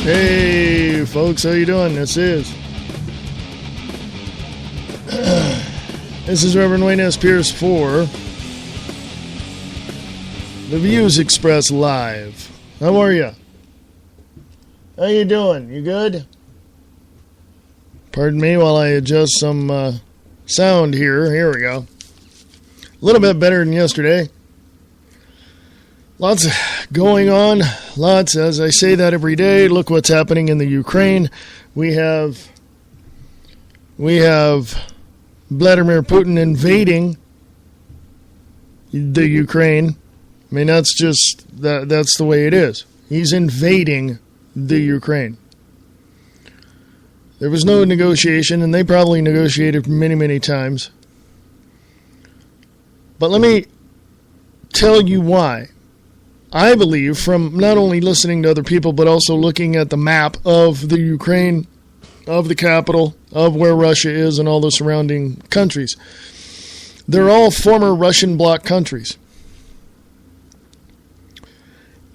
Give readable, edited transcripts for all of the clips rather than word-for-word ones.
Hey folks, how you doing? This is Reverend Wayne S. Pierce for The Views Expressed Live. How are you? How you doing? You good? Pardon me while I adjust some sound here. Here we go. A little bit better than yesterday. Lots going on. Lots, as I say that every day. Look what's happening in the Ukraine. We have Vladimir Putin invading the Ukraine. I mean, that's the way it is. He's invading the Ukraine. There was no negotiation, and they probably negotiated many, many times. But let me tell you why. I believe, from not only listening to other people, but also looking at the map of the Ukraine, of the capital, of where Russia is and all the surrounding countries. They're all former Russian bloc countries.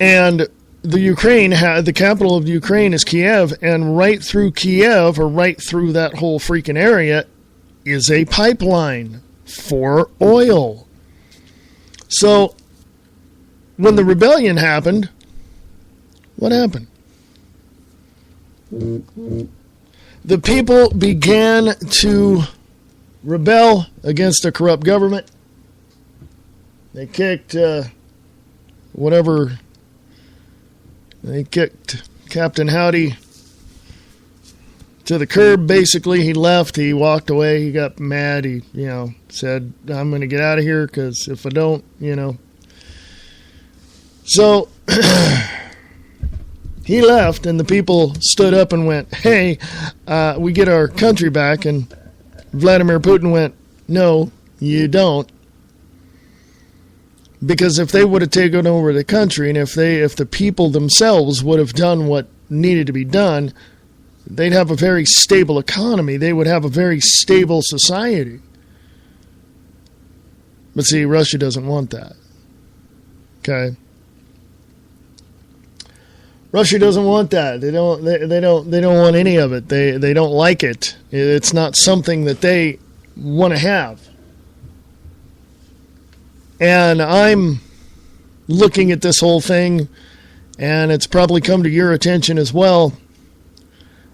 And the Ukraine, the capital of the Ukraine is Kiev, and right through Kiev, or right through that whole freaking area, is a pipeline for oil. So, when the rebellion happened, what happened? The people began to rebel against a corrupt government. They kicked They kicked Captain Howdy to the curb, basically. He left. He walked away. He got mad. He, said, I'm going to get out of here because if I don't, So, he left, and the people stood up and went, hey, we get our country back. And Vladimir Putin went, no, you don't. Because if they would have taken over the country, and if the people themselves would have done what needed to be done, they'd have a very stable economy. They would have a very stable society. But see, Russia doesn't want that. Okay? Russia doesn't want that. They don't want any of it. They don't like it. It's not something that they want to have. And I'm looking at this whole thing, and it's probably come to your attention as well,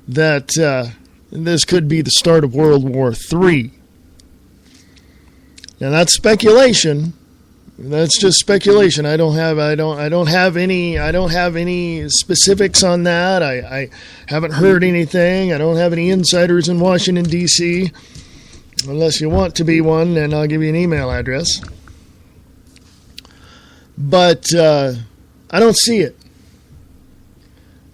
that this could be the start of World War III. Now that's speculation. That's just speculation. I don't have any specifics on that. I haven't heard anything. I don't have any insiders in Washington D.C. Unless you want to be one, then I'll give you an email address. But I don't see it.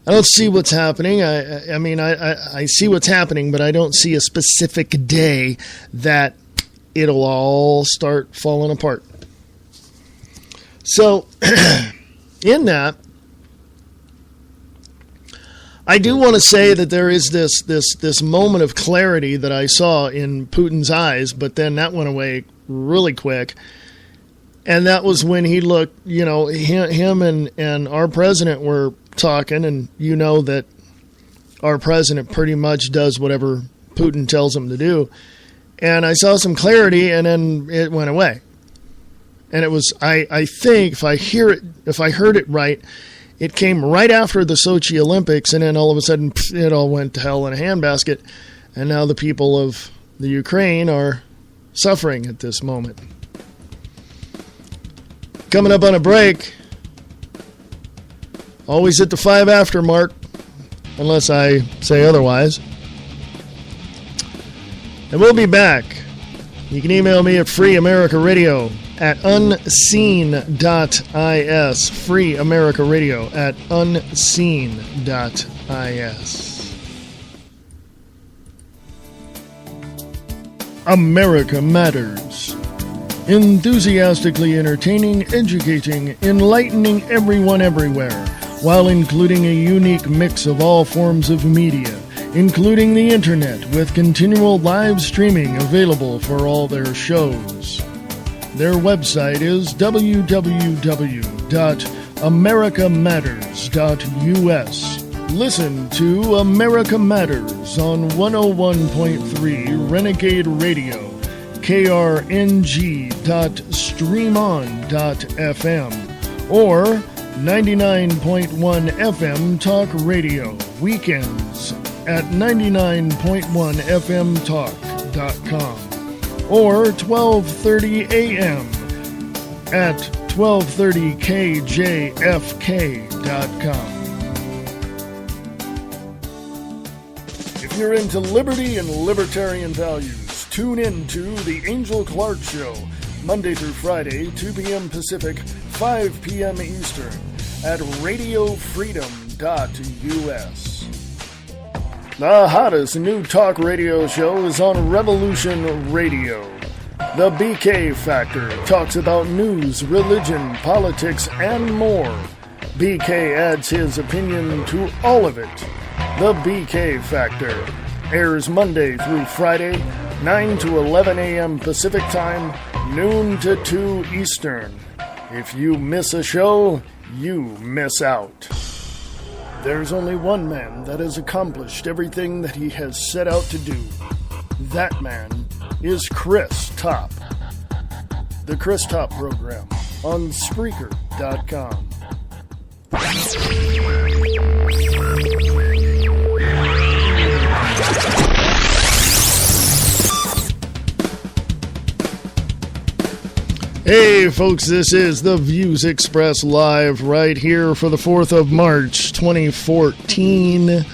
I don't see what's happening. I see what's happening, but I don't see a specific day that it'll all start falling apart. So, in that, I do want to say that there is this moment of clarity that I saw in Putin's eyes, but then that went away really quick. And that was when he looked, him and our president were talking, and that our president pretty much does whatever Putin tells him to do. And I saw some clarity, and then it went away. And it was, I think, if I heard it right, it came right after the Sochi Olympics, and then all of a sudden, it all went to hell in a handbasket. And now the people of the Ukraine are suffering at this moment. Coming up on a break, always at the 5 after mark, unless I say otherwise. And we'll be back. You can email me at freeamericaradio@unseen.is. freeamericaradio@unseen.is. America Matters. Enthusiastically entertaining, educating, enlightening everyone everywhere, while including a unique mix of all forms of media, including the internet, with continual live streaming available for all their shows. Their website is www.americamatters.us. Listen to America Matters on 101.3 Renegade Radio, krng.streamon.fm, or 99.1 FM Talk Radio, weekends at 99.1fmtalk.com, or 12:30 a.m. at 1230kjfk.com. If you're into liberty and libertarian values, tune in to The Angel Clark Show, Monday through Friday, 2 p.m. Pacific, 5 p.m. Eastern, at radiofreedom.us. The hottest new talk radio show is on Revolution Radio. The BK Factor talks about news, religion, politics, and more. BK adds his opinion to all of it. The BK Factor airs Monday through Friday, 9 to 11 a.m. Pacific Time, noon to 2 Eastern. If you miss a show, you miss out. There's only one man that has accomplished everything that he has set out to do. That man is Chris Top. The Chris Top Program on Spreaker.com. Hey folks, this is the Views Express live right here for the 4th of March 2014.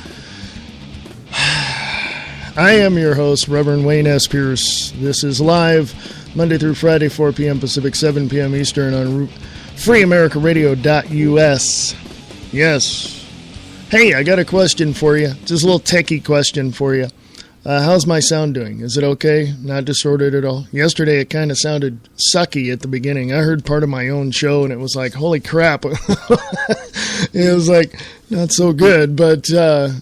I am your host, Reverend Wayne S. Pierce. This is live Monday through Friday, 4 p.m. Pacific, 7 p.m. Eastern on freeamericaradio.us. Yes. Hey, I got a question for you. Just a little techie question for you. How's my sound doing? Is it okay? Not distorted at all? Yesterday it kind of sounded sucky at the beginning. I heard part of my own show and it was like, holy crap. It was like, not so good. But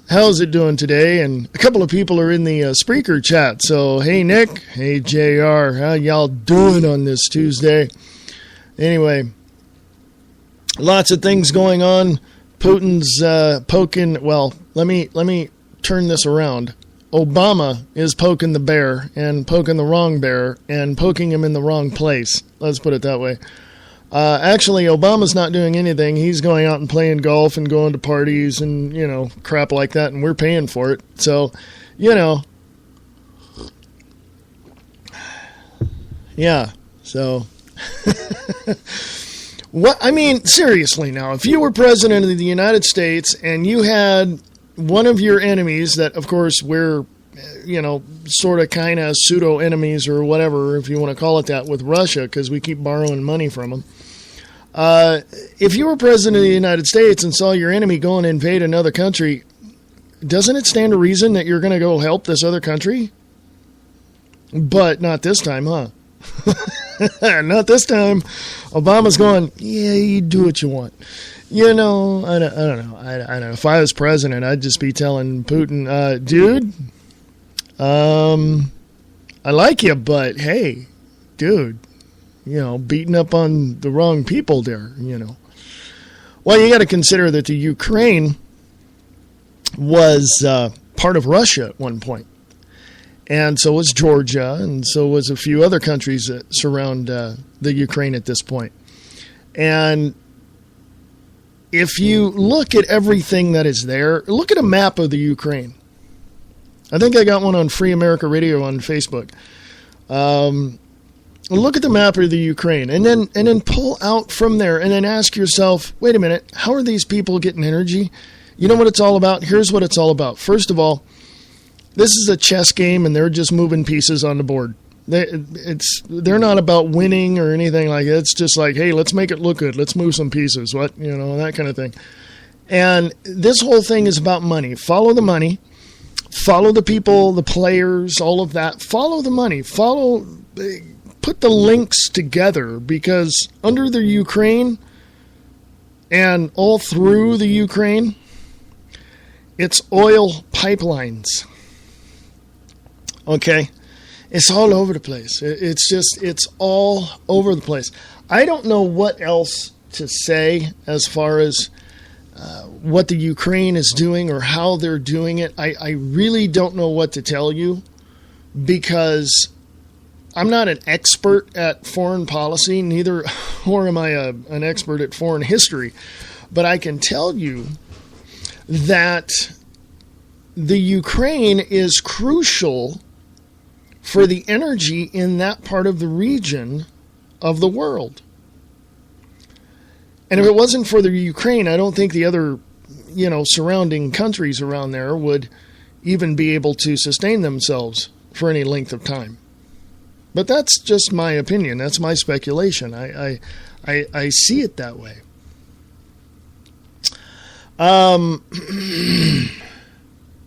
how's it doing today? And a couple of people are in the Spreaker chat. So, hey, Nick. Hey, JR. How y'all doing on this Tuesday? Anyway, lots of things going on. Putin's poking. Well, let me turn this around. Obama is poking the bear and poking the wrong bear and poking him in the wrong place. Let's put it that way. Actually, Obama's not doing anything. He's going out and playing golf and going to parties and, crap like that, and we're paying for it. So, yeah. So, seriously now, if you were president of the United States and you had one of your enemies that, of course, we're, sort of kind of pseudo-enemies or whatever, if you want to call it that, with Russia, because we keep borrowing money from them. If you were president of the United States and saw your enemy go and invade another country, doesn't it stand to reason that you're going to go help this other country? But not this time, huh? Not this time. Obama's going, yeah, you do what you want. I don't know. I don't know. If I was president, I'd just be telling Putin, dude, I like you, but hey, dude, beating up on the wrong people there, Well, you got to consider that the Ukraine was part of Russia at one point. And so was Georgia, and so was a few other countries that surround the Ukraine at this point. And if you look at everything that is there, look at a map of the Ukraine. I think I got one on Free America Radio on Facebook. Look at the map of the Ukraine, and then pull out from there, and then ask yourself, wait a minute, how are these people getting energy? You know what it's all about? Here's what it's all about. First of all, this is a chess game, and they're just moving pieces on the board. They're not about winning or anything like that. It's just like, hey, let's make it look good. Let's move some pieces, that kind of thing. And this whole thing is about money. Follow the money. Follow the people, the players, all of that. Follow the money. put the links together, because under the Ukraine and all through the Ukraine, it's oil pipelines. Okay? It's all over the place. It's all over the place. I don't know what else to say as far as what the Ukraine is doing or how they're doing it. I really don't know what to tell you, because I'm not an expert at foreign policy, neither or am I an expert at foreign history. But I can tell you that the Ukraine is crucial for the energy in that part of the region of the world. And if it wasn't for the Ukraine, I don't think the other, surrounding countries around there would even be able to sustain themselves for any length of time. But that's just my opinion. That's my speculation. I see it that way.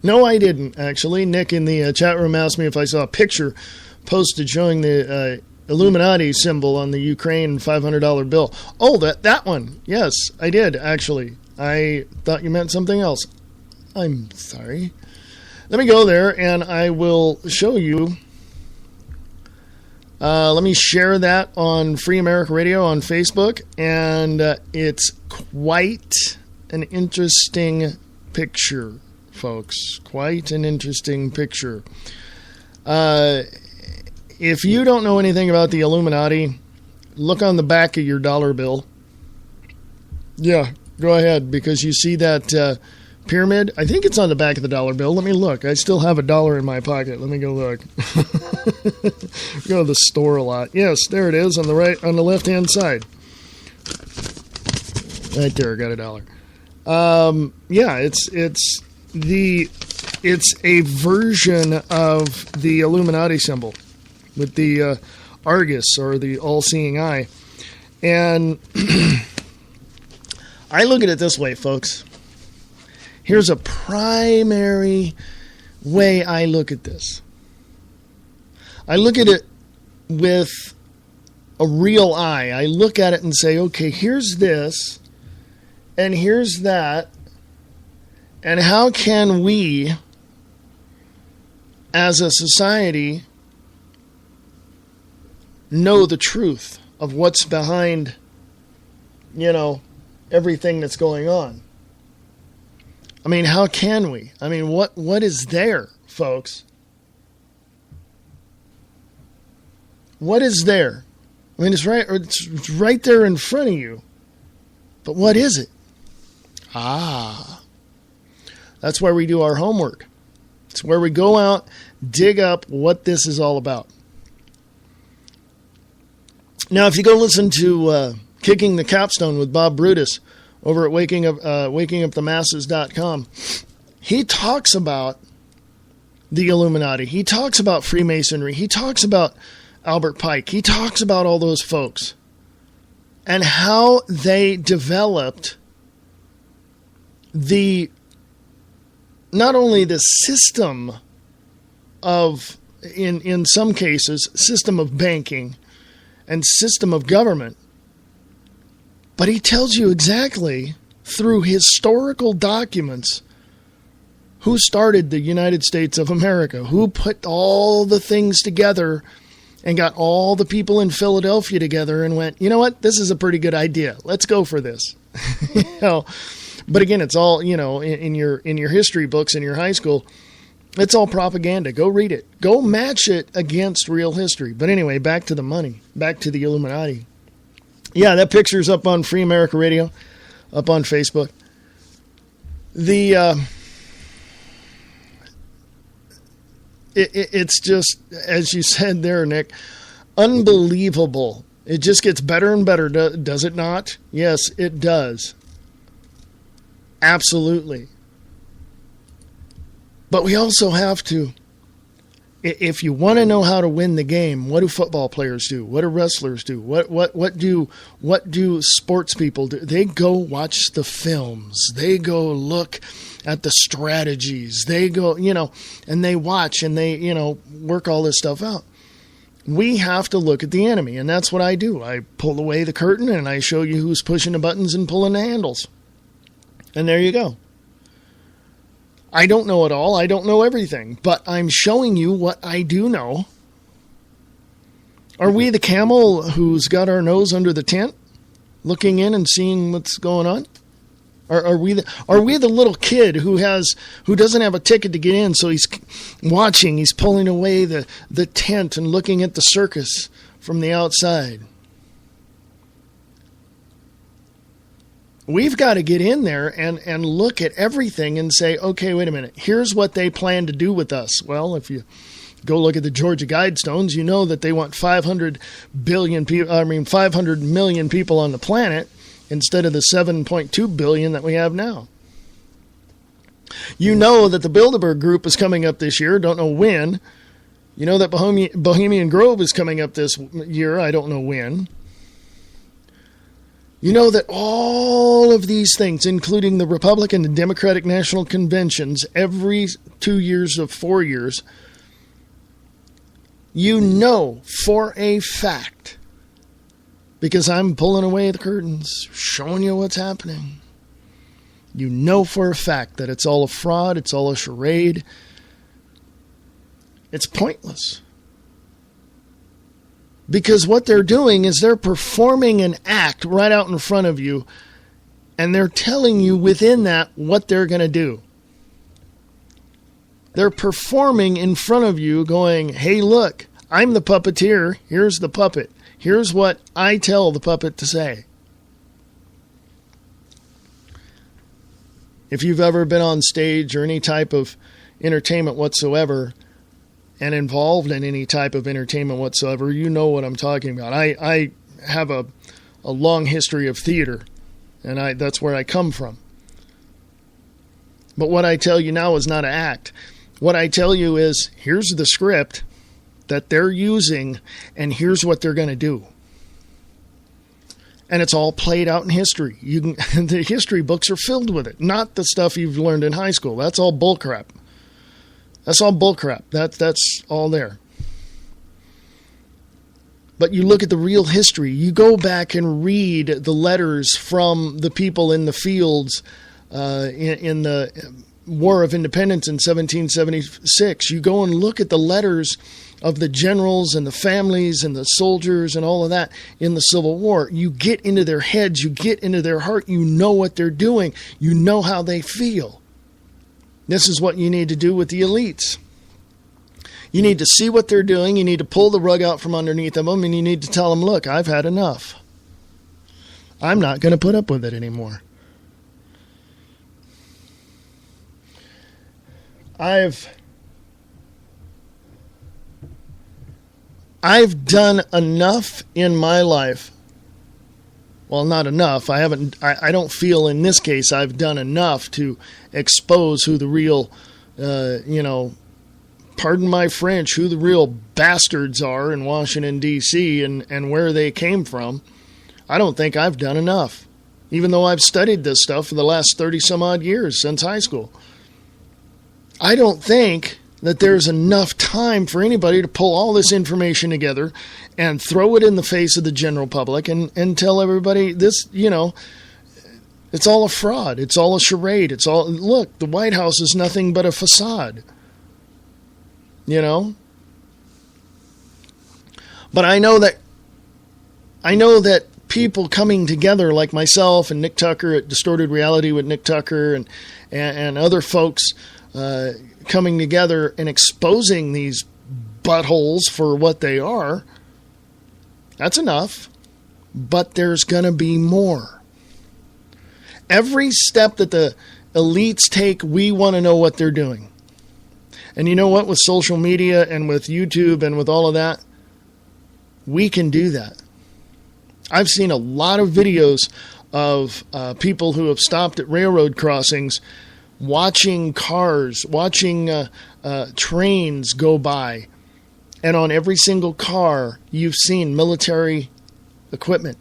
No, I didn't, actually. Nick in the chat room asked me if I saw a picture posted showing the Illuminati symbol on the Ukraine $500 bill. Oh, that one. Yes, I did, actually. I thought you meant something else. I'm sorry. Let me go there, and I will show you. Let me share that on Free America Radio on Facebook, and it's quite an interesting picture, folks. Quite an interesting picture. If you don't know anything about the Illuminati, look on the back of your dollar bill. Yeah, go ahead, because you see that pyramid. I think it's on the back of the dollar bill. Let me look. I still have $1 in my pocket. Let me go look. Go to the store a lot. Yes, there it is on the right, on the left-hand side. Right there, I got $1. Yeah, it's a version of the Illuminati symbol with the Argus, or the all-seeing eye. And I look at it this way, folks. Here's a primary way I look at this. I look at it with a real eye. I look at it and say, okay, here's this, and here's that, and how can we, as a society, know the truth of what's behind, everything that's going on? I mean, how can we? I mean, what is there, folks? What is there? I mean, it's right there in front of you. But what is it? That's where we do our homework. It's where we go out, dig up what this is all about. Now, if you go listen to Kicking the Capstone with Bob Brutus over at wakingupthemasses.com, he talks about the Illuminati. He talks about Freemasonry. He talks about Albert Pike. He talks about all those folks and how they developed not only the system of, in some cases, system of banking and system of government, but he tells you exactly through historical documents who started the United States of America, who put all the things together and got all the people in Philadelphia together and went, you know what, this is a pretty good idea. Let's go for this. But again, it's all, in your history books in your high school, it's all propaganda. Go read it. Go match it against real history. But anyway, back to the money, back to the Illuminati. Yeah, that picture's up on Free America Radio, up on Facebook. It's just, as you said there, Nick, unbelievable. It just gets better and better, does it not? Yes, it does. Absolutely. But we also have to, if you want to know how to win the game, what do football players do? What do wrestlers do? What do sports people do? They go watch the films. They go look at the strategies. They go, and they watch and they, work all this stuff out. We have to look at the enemy, and that's what I do. I pull away the curtain, and I show you who's pushing the buttons and pulling the handles. And there you go. I don't know it all. I don't know everything, but I'm showing you what I do know. Are we the camel who's got our nose under the tent, looking in and seeing what's going on? Are we the little kid who doesn't have a ticket to get in, so he's watching, he's pulling away the tent and looking at the circus from the outside? We've got to get in there and look at everything and say, okay, wait a minute, here's what they plan to do with us. Well, if you go look at the Georgia Guidestones, you know that they want 500 million people on the planet, instead of the 7.2 billion that we have now. You know that the Bilderberg Group is coming up this year. Don't know when. You know that Bohemian Grove is coming up this year. I don't know when. You know that all of these things, including the Republican and Democratic National Conventions, every 2 years of 4 years, you know for a fact, because I'm pulling away the curtains, showing you what's happening. You know for a fact that it's all a fraud, it's all a charade. It's pointless. Because what they're doing is they're performing an act right out in front of you, and they're telling you within that what they're going to do. They're performing in front of you going, hey, look, I'm the puppeteer, here's the puppet. Here's what I tell the puppet to say. If you've ever been on stage or any type of entertainment whatsoever and involved in any type of entertainment whatsoever, you know what I'm talking about. I have a long history of theater, and that's where I come from. But what I tell you now is not an act. What I tell you is, here's the script that they're using, and here's what they're going to do. And it's all played out in history. The history books are filled with it, not the stuff you've learned in high school. That's all bullcrap. That's all bullcrap. That's all there. But you look at the real history. You go back and read the letters from the people in the fields in the War of Independence in 1776. You go and look at the letters of the generals and the families and the soldiers and all of that in the Civil War. You get into their heads, you get into their heart, you know what they're doing, you know how they feel. This is what you need to do with the elites. You need to see what they're doing, you need to pull the rug out from underneath of them, and you need to tell them, look, I've had enough. I'm not going to put up with it anymore. I've done enough in my life. Well, not enough. I don't feel in this case I've done enough to expose who the real, pardon my French, who the real bastards are in Washington, D.C. and where they came from. I don't think I've done enough, even though I've studied this stuff for the last 30 some odd years since high school. I don't think that there's enough time for anybody to pull all this information together and throw it in the face of the general public and tell everybody this, it's all a fraud. It's all a charade. Look, the White House is nothing but a facade. But I know that people coming together like myself and Nick Tucker at Distorted Reality with Nick Tucker and other folks coming together and exposing these buttholes for what they are, that's enough. But there's going to be more. Every step that the elites take, we want to know what they're doing. And you know what? With social media and with YouTube and with all of that, we can do that. I've seen a lot of videos of people who have stopped at railroad crossings watching cars, watching trains go by. And on every single car, you've seen military equipment.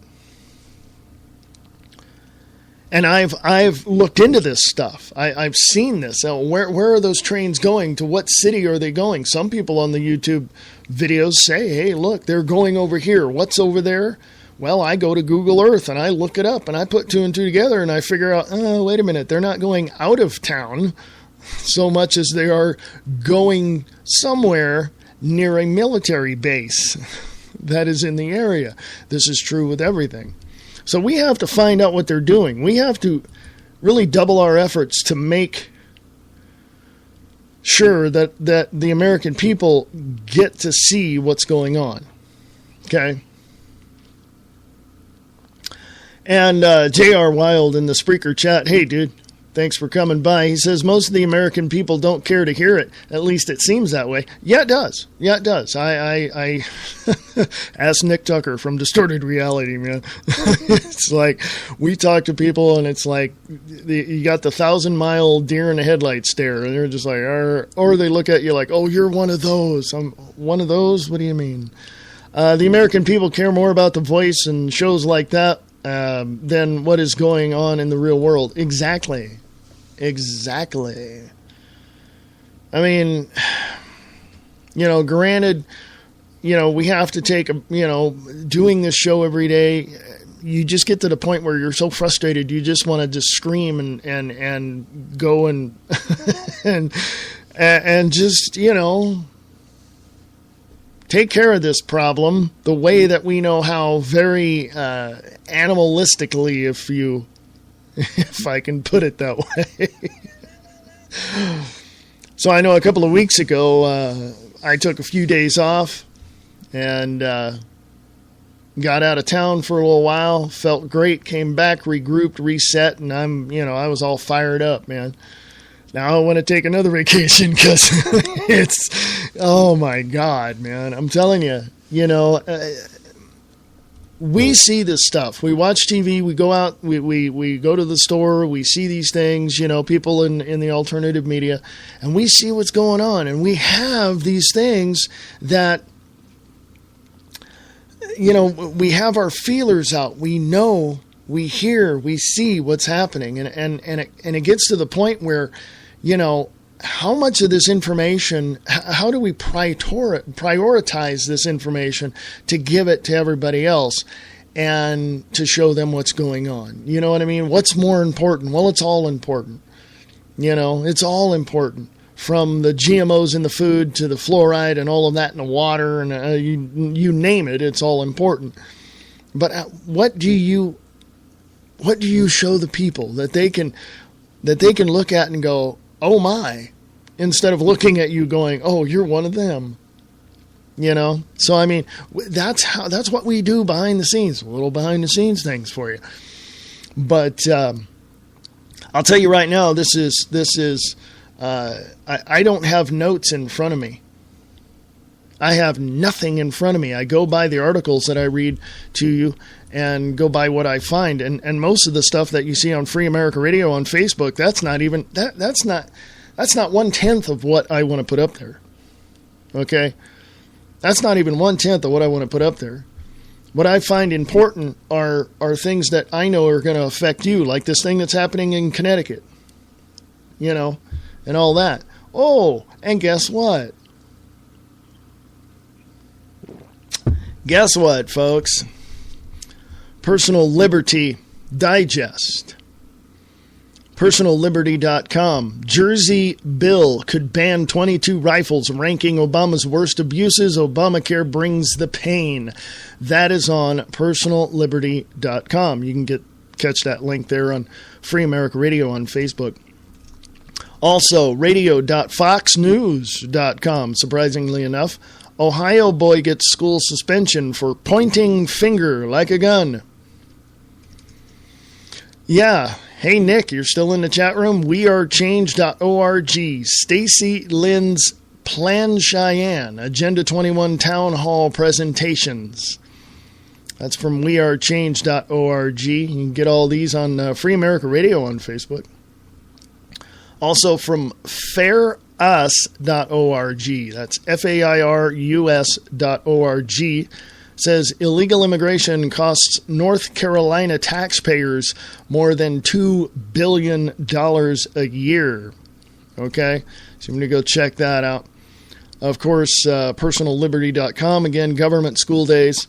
And I've looked into this stuff. I've seen this. Where are those trains going? To what city are they going? Some people on the YouTube videos say, hey, look, they're going over here. What's over there? Well, I go to Google Earth and I look it up and I put two and two together and I figure out, oh, wait a minute, they're not going out of town so much as they are going somewhere near a military base that is in the area. This is true with everything. So we have to find out what they're doing. We have to really double our efforts to make sure that the American people get to see what's going on. Okay? And J.R. Wild in the Spreaker chat, hey, dude, thanks for coming by. He says, most of the American people don't care to hear it. At least it seems that way. Yeah, it does. Yeah, it does. I asked Nick Tucker from Distorted Reality, man. It's like, we talk to people, and it's like, you got the 1,000-mile deer in the headlight stare, and they're just like, or they look at you like, oh, you're one of those. I'm one of those? What do you mean? The American people care more about The Voice and shows like that than what is going on in the real world. Exactly. I mean, granted, we have to take, doing this show every day, you just get to the point where you're so frustrated, you just want to just scream and go and, and just, take care of this problem the way that we know how, very animalistically, if I can put it that way. So I know a couple of weeks ago, I took a few days off and got out of town for a little while, felt great, came back, regrouped, reset, and I was all fired up, man. Now I want to take another vacation because oh my God, man. I'm telling you, we see this stuff. We watch TV, we go out, we go to the store, we see these things, people in the alternative media, and we see what's going on. And we have these things that, we have our feelers out. We know, we hear, we see what's happening. And it gets to the point where, how much of this information, how do we prioritize this information to give it to everybody else and to show them what's going on? You know what I mean? What's more important? Well, it's all important. It's all important. From the GMOs in the food to the fluoride and all of that in the water and you name it, it's all important. But what do you show the people that they can look at and go, oh my, instead of looking at you going, oh, you're one of them, So, I mean, that's what we do behind the scenes, a little behind the scenes things for you. But I'll tell you right now, this is I don't have notes in front of me. I have nothing in front of me. I go by the articles that I read to you and go by what I find. And most of the stuff that you see on Free America Radio on Facebook, that's not even that's not 1/10 of what I want to put up there. Okay? That's not even 1/10 of what I want to put up there. What I find important are things that I know are going to affect you, like this thing that's happening in Connecticut. And all that. Oh, and guess what? Guess what, folks? Personal Liberty Digest. PersonalLiberty.com. Jersey bill could ban 22 rifles, ranking Obama's worst abuses. Obamacare brings the pain. That is on PersonalLiberty.com. You can catch that link there on Free America Radio on Facebook. Also, radio.foxnews.com. Surprisingly enough, Ohio boy gets school suspension for pointing finger like a gun. Yeah. Hey, Nick, you're still in the chat room? WeAreChange.org. Stacy Lynn's Plan Cheyenne. Agenda 21 Town Hall Presentations. That's from WeAreChange.org. You can get all these on Free America Radio on Facebook. Also from fairus.org. That's FAIRUS.org. says illegal immigration costs North Carolina taxpayers more than $2 billion a year. Okay, so I'm going to go check that out. Of course, personalliberty.com, again, government school days.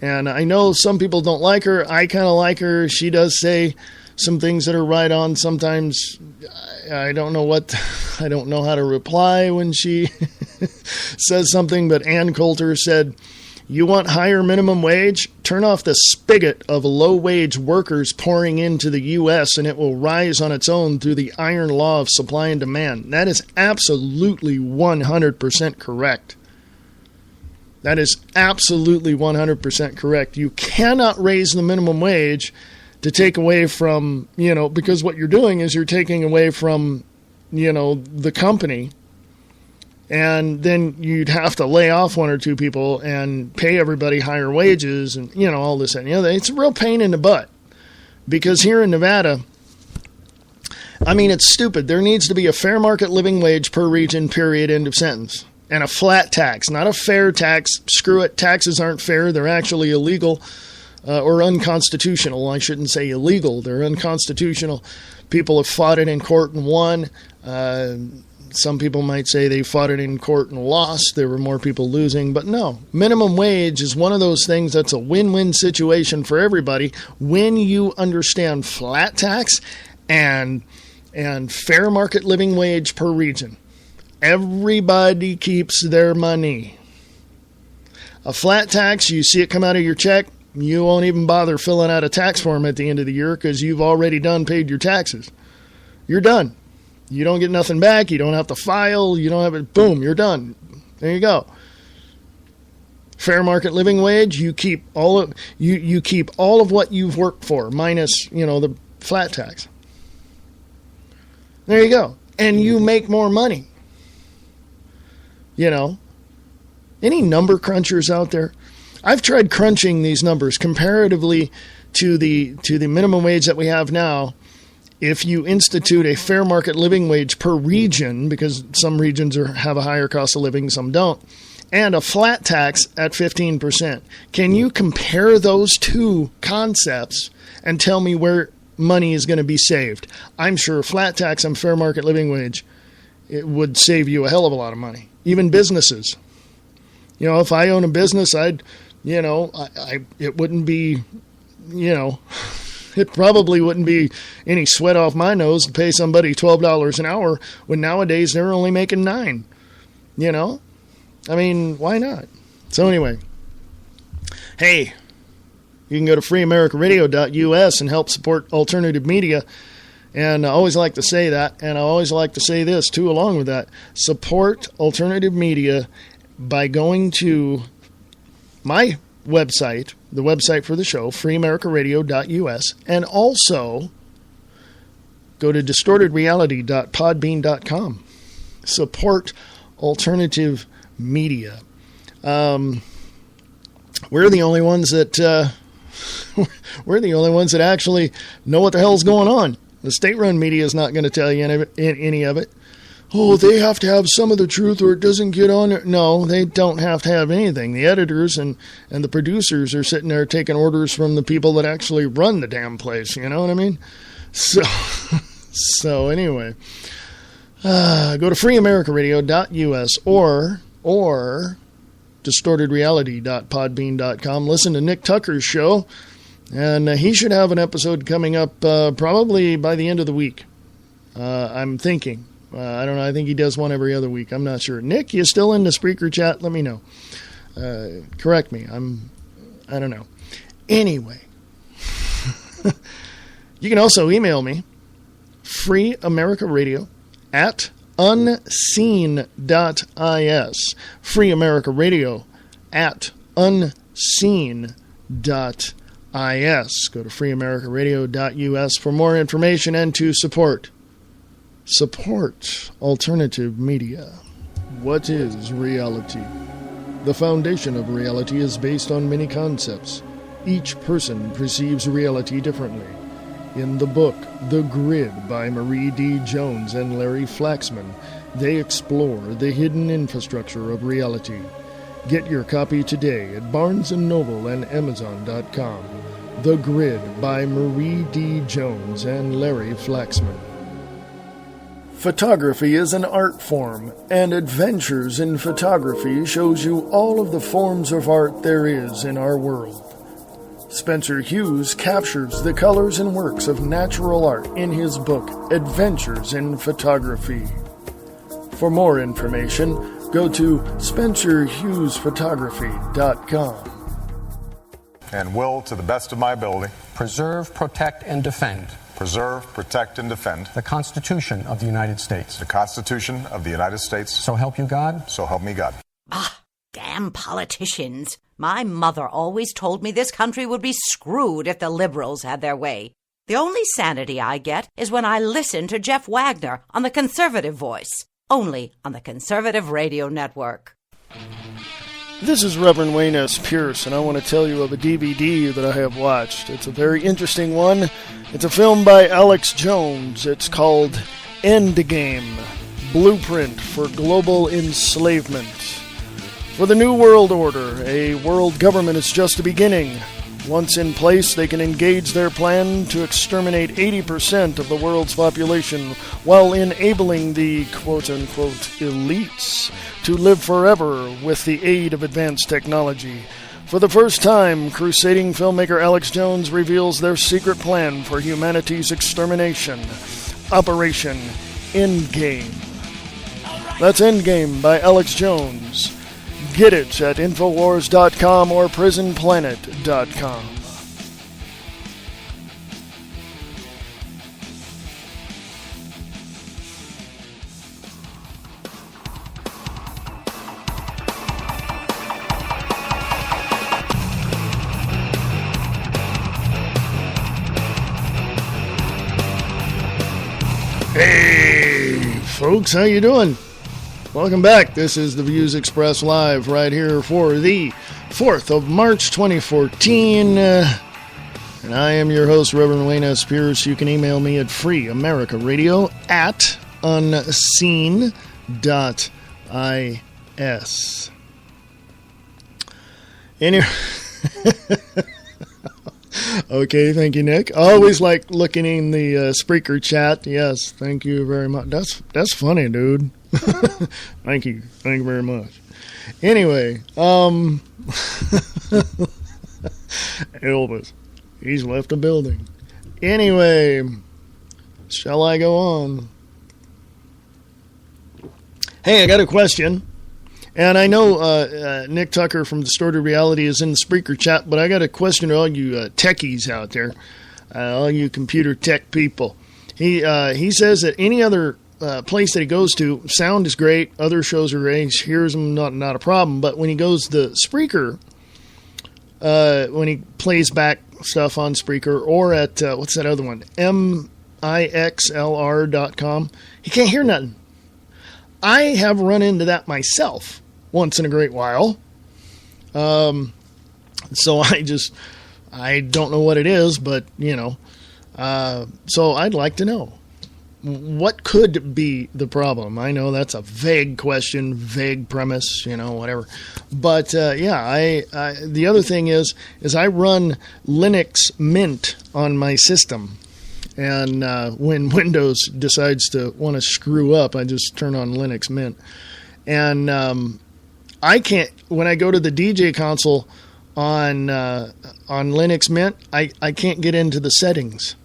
And I know some people don't like her. I kind of like her. She does say some things that are right on. Sometimes I don't know I don't know how to reply when she says something. But Ann Coulter said, "You want higher minimum wage? Turn off the spigot of low-wage workers pouring into the U.S. and it will rise on its own through the iron law of supply and demand." That is absolutely 100% correct. That is absolutely 100% correct. You cannot raise the minimum wage to take away from, because what you're doing is you're taking away from, the company. And then you'd have to lay off one or two people and pay everybody higher wages and, all this and the other. It's a real pain in the butt. Because here in Nevada, it's stupid. There needs to be a fair market living wage per region, period, end of sentence. And a flat tax, not a fair tax. Screw it. Taxes aren't fair. They're actually illegal or unconstitutional. I shouldn't say illegal. They're unconstitutional. People have fought it in court and won. Some people might say they fought it in court and lost. There were more people losing. But no, minimum wage is one of those things that's a win-win situation for everybody when you understand flat tax and fair market living wage per region. Everybody keeps their money. A flat tax, you see it come out of your check, you won't even bother filling out a tax form at the end of the year because you've already paid your taxes. You're done. You don't get nothing back. You don't have to file. You don't have it. Boom, you're done. There you go. Fair market living wage, you keep all of what you've worked for minus, the flat tax. There you go. And you make more money. Any number crunchers out there? I've tried crunching these numbers comparatively to the minimum wage that we have now. If you institute a fair market living wage per region, because some regions have a higher cost of living, some don't, and a flat tax at 15%, can you compare those two concepts and tell me where money is going to be saved? I'm sure flat tax and fair market living wage, it would save you a hell of a lot of money. Even businesses. If I own a business, it wouldn't be, it probably wouldn't be any sweat off my nose to pay somebody $12 an hour when nowadays they're only making $9. Why not? So anyway, hey, you can go to freeamericaradio.us and help support alternative media. And I always like to say that, and I always like to say this, too, along with that. Support alternative media by going to my website, the website for the show, freeamericaradio.us, and also go to distortedreality.podbean.com. Support alternative media. We're the only ones that actually know what the hell's going on. The state-run media is not going to tell you any of it. Oh, they have to have some of the truth or it doesn't get on there. No, they don't have to have anything. The editors and the producers are sitting there taking orders from the people that actually run the damn place. You know what I mean? So anyway, go to freeamericaradio.us or distortedreality.podbean.com. Listen to Nick Tucker's show. And he should have an episode coming up probably by the end of the week. I'm thinking. I don't know. I think he does one every other week. I'm not sure. Nick, you still in the Spreaker chat? Let me know. Correct me. I don't know. Anyway. You can also email me. freeamericaradio@unseen.is. freeamericaradio@unseen.is. Go to freeamericaradio.us for more information and to support alternative media. What is reality? The foundation of reality is based on many concepts. Each person perceives reality differently. In the book The Grid by Marie D. Jones and Larry Flaxman, they explore the hidden infrastructure of reality. Get your copy today at Barnes & Noble and Amazon.com. The Grid by Marie D. Jones and Larry Flaxman. Photography is an art form, and Adventures in Photography shows you all of the forms of art there is in our world. Spencer Hughes captures the colors and works of natural art in his book, Adventures in Photography. For more information, go to SpencerHughesPhotography.com. And will, to the best of my ability, preserve, protect, and defend preserve, protect, and defend the Constitution of the United States. the Constitution of the United States. So help you God. So help me God. Damn politicians. My mother always told me this country would be screwed if the liberals had their way. The only sanity I get is when I listen to Jeff Wagner on the Conservative Voice, only on the Conservative Radio Network. This is Reverend Wayne S. Pierce, and I want to tell you of a DVD that I have watched. It's a very interesting one. It's a film by Alex Jones. It's called Endgame, Blueprint for Global Enslavement. For the New World Order, a world government is just beginning. Once in place, they can engage their plan to exterminate 80% of the world's population while enabling the quote-unquote elites to live forever with the aid of advanced technology. For the first time, crusading filmmaker Alex Jones reveals their secret plan for humanity's extermination. Operation Endgame. That's Endgame by Alex Jones. Get it at Infowars.com or PrisonPlanet.com. Hey, folks, how you doing? Welcome back. This is the Views Express Live right here for the 4th of March 2014. And I am your host, Reverend Wayne S. Pierce. You can email me at freeamericaradio@unseen.is. Anyway... Okay, thank you, Nick. I always like looking in the Spreaker chat. Yes, thank you very much. That's funny, dude. Thank you very much. Anyway, Elvis, he's left the building. Anyway, shall I go on? Hey, I got a question. And I know Nick Tucker from Distorted Reality is in the Spreaker chat, but I got a question to all you techies out there, all you computer tech people. He says that any other place that he goes to, sound is great, other shows are great, he hears them, not a problem, but when he goes to Spreaker, when he plays back stuff on Spreaker, or at, what's that other one, mixlr.com, he can't hear nothing. I have run into that myself once in a great while. So I don't know what it is, but, so I'd like to know. What could be the problem? I know that's a vague question, vague premise, whatever. But, the other thing is I run Linux Mint on my system. And when Windows decides to want to screw up, I just turn on Linux Mint. And I can't, when I go to the DJ console on Linux Mint, I can't get into the settings.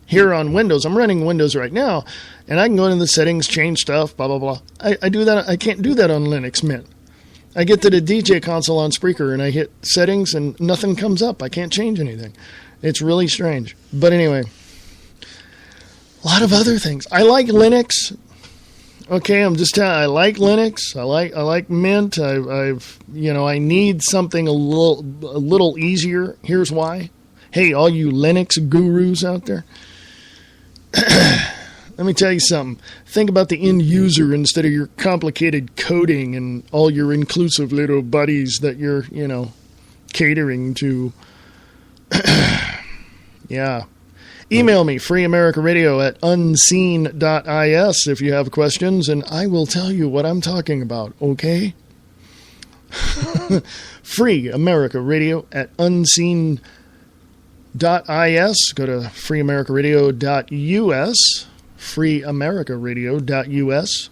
Here on Windows, I'm running Windows right now, and I can go into the settings, change stuff, blah, blah, blah. I do that. I can't do that on Linux Mint. I get to the DJ console on Spreaker, and I hit settings, and nothing comes up. I can't change anything. It's really strange. But anyway, a lot of other things. I like Linux. Okay, I'm just telling you, I like Linux. I like Mint. I need something a little easier. Here's why. Hey, all you Linux gurus out there. Let me tell you something. Think about the end user instead of your complicated coding and all your inclusive little buddies that you're, catering to. Yeah. Email me, freeamericaradio@unseen.is if you have questions, and I will tell you what I'm talking about, okay? Free America Radio at unseen.is. Go to freeamericaradio.us. freeamericaradio.us.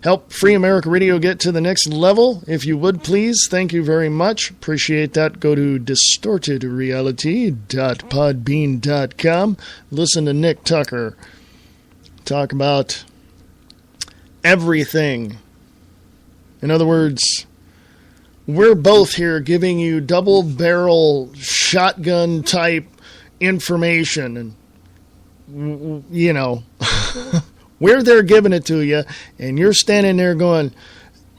Help Free America Radio get to the next level, if you would, please. Thank you very much. Appreciate that. Go to distortedreality.podbean.com. Listen to Nick Tucker talk about everything. In other words, we're both here giving you double-barrel shotgun-type information. And, you know... We're there giving it to you, and you're standing there going,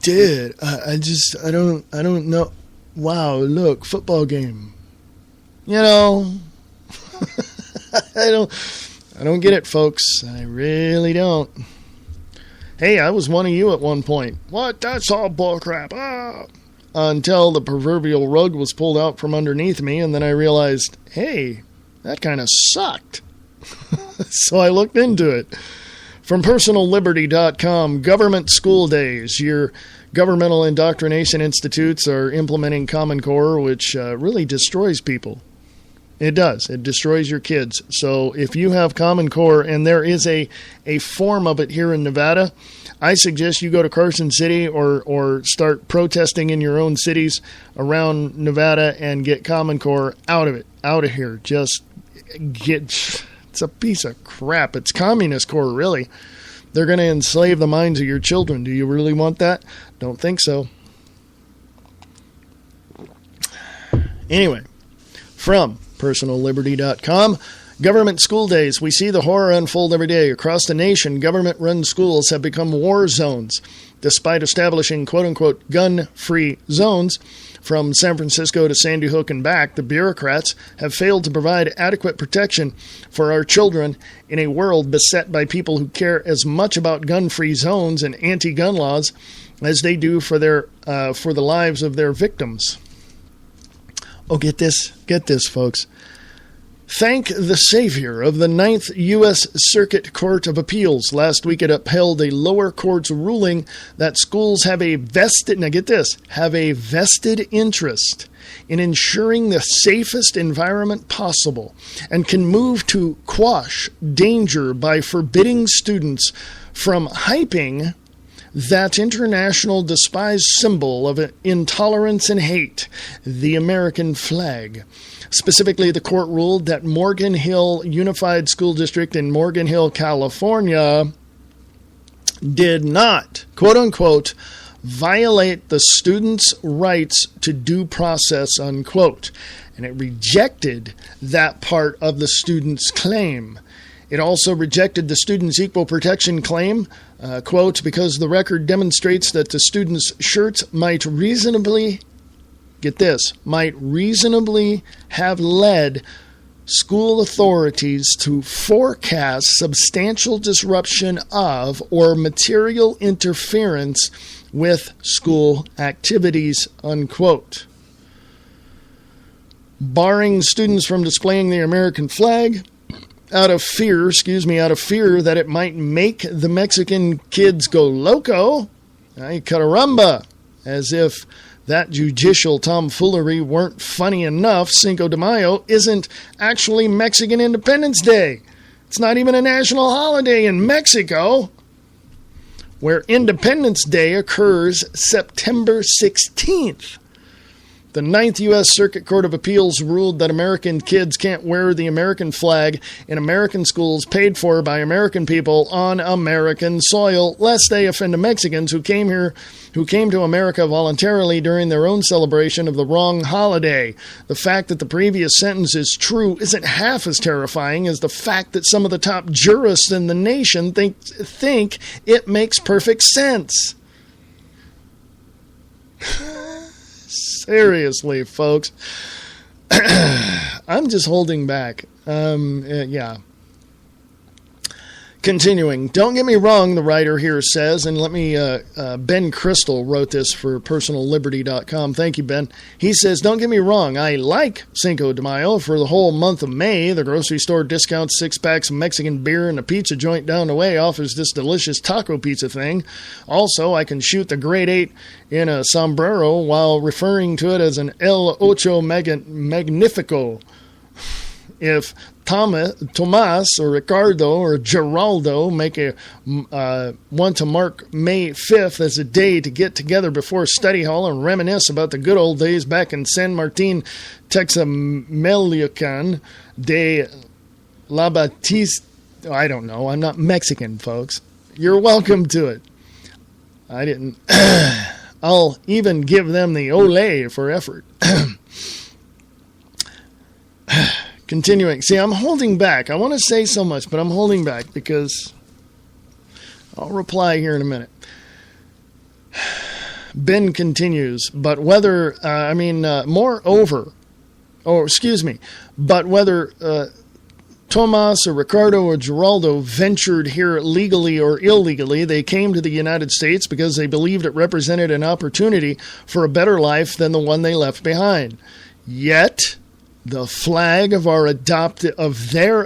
dude, I don't know. Wow, look, football game. You know, I don't get it, folks. I really don't. Hey, I was one of you at one point. What? That's all bullcrap. Ah. Until the proverbial rug was pulled out from underneath me, and then I realized, hey, that kind of sucked. So I looked into it. From personalliberty.com, government school days. Your governmental indoctrination institutes are implementing Common Core, which really destroys people. It does. It destroys your kids. So if you have Common Core, and there is a form of it here in Nevada, I suggest you go to Carson City or start protesting in your own cities around Nevada and get Common Core out of it, out of here. Just get... It's a piece of crap. It's Communist Core, really. They're going to enslave the minds of your children. Do you really want that? Don't think so. Anyway, from personalliberty.com, government school days. We see the horror unfold every day. Across the nation, government-run schools have become war zones. Despite establishing quote-unquote gun-free zones, from San Francisco to Sandy Hook and back, the bureaucrats have failed to provide adequate protection for our children in a world beset by people who care as much about gun-free zones and anti-gun laws as they do for the lives of their victims. Oh, get this, folks. Thank the savior of the 9th U.S. Circuit Court of Appeals. Last week it upheld a lower court's ruling that schools have a vested interest in ensuring the safest environment possible and can move to quash danger by forbidding students from hyping that international despised symbol of intolerance and hate, the American flag. Specifically, the court ruled that Morgan Hill Unified School District in Morgan Hill, California, did not, quote-unquote, violate the students' rights to due process, unquote. And it rejected that part of the students' claim. It also rejected the students' equal protection claim, quote, because the record demonstrates that the students' shirts might reasonably have led school authorities to forecast substantial disruption of or material interference with school activities, unquote. Barring students from displaying the American flag out of fear that it might make the Mexican kids go loco, ay caramba, as if that judicial tomfoolery weren't funny enough, Cinco de Mayo isn't actually Mexican Independence Day. It's not even a national holiday in Mexico, where Independence Day occurs September 16th. The 9th U.S. Circuit Court of Appeals ruled that American kids can't wear the American flag in American schools paid for by American people on American soil, lest they offend the Mexicans who came to America voluntarily during their own celebration of the wrong holiday. The fact that the previous sentence is true isn't half as terrifying as the fact that some of the top jurists in the nation think it makes perfect sense. Seriously, folks. I'm just holding back. Yeah. Continuing, don't get me wrong, the writer here says, and let me, Ben Crystal wrote this for personalliberty.com. Thank you, Ben. He says, don't get me wrong, I like Cinco de Mayo for the whole month of May. The grocery store discounts 6-packs of Mexican beer, and the pizza joint down the way offers this delicious taco pizza thing. Also, I can shoot the grade 8 in a sombrero while referring to it as an El Ocho Magnifico. If Tomas or Ricardo or Geraldo make a one to mark May 5th as a day to get together before study hall and reminisce about the good old days back in San Martin, Texamelucan de la Batista. I don't know. I'm not Mexican, folks. You're welcome to it. I didn't. I'll even give them the ole for effort. Continuing. See, I'm holding back. I want to say so much, but I'm holding back because I'll reply here in a minute. Ben continues, but whether, but whether Tomas or Ricardo or Geraldo ventured here legally or illegally, they came to the United States because they believed it represented an opportunity for a better life than the one they left behind. Yet, the flag of their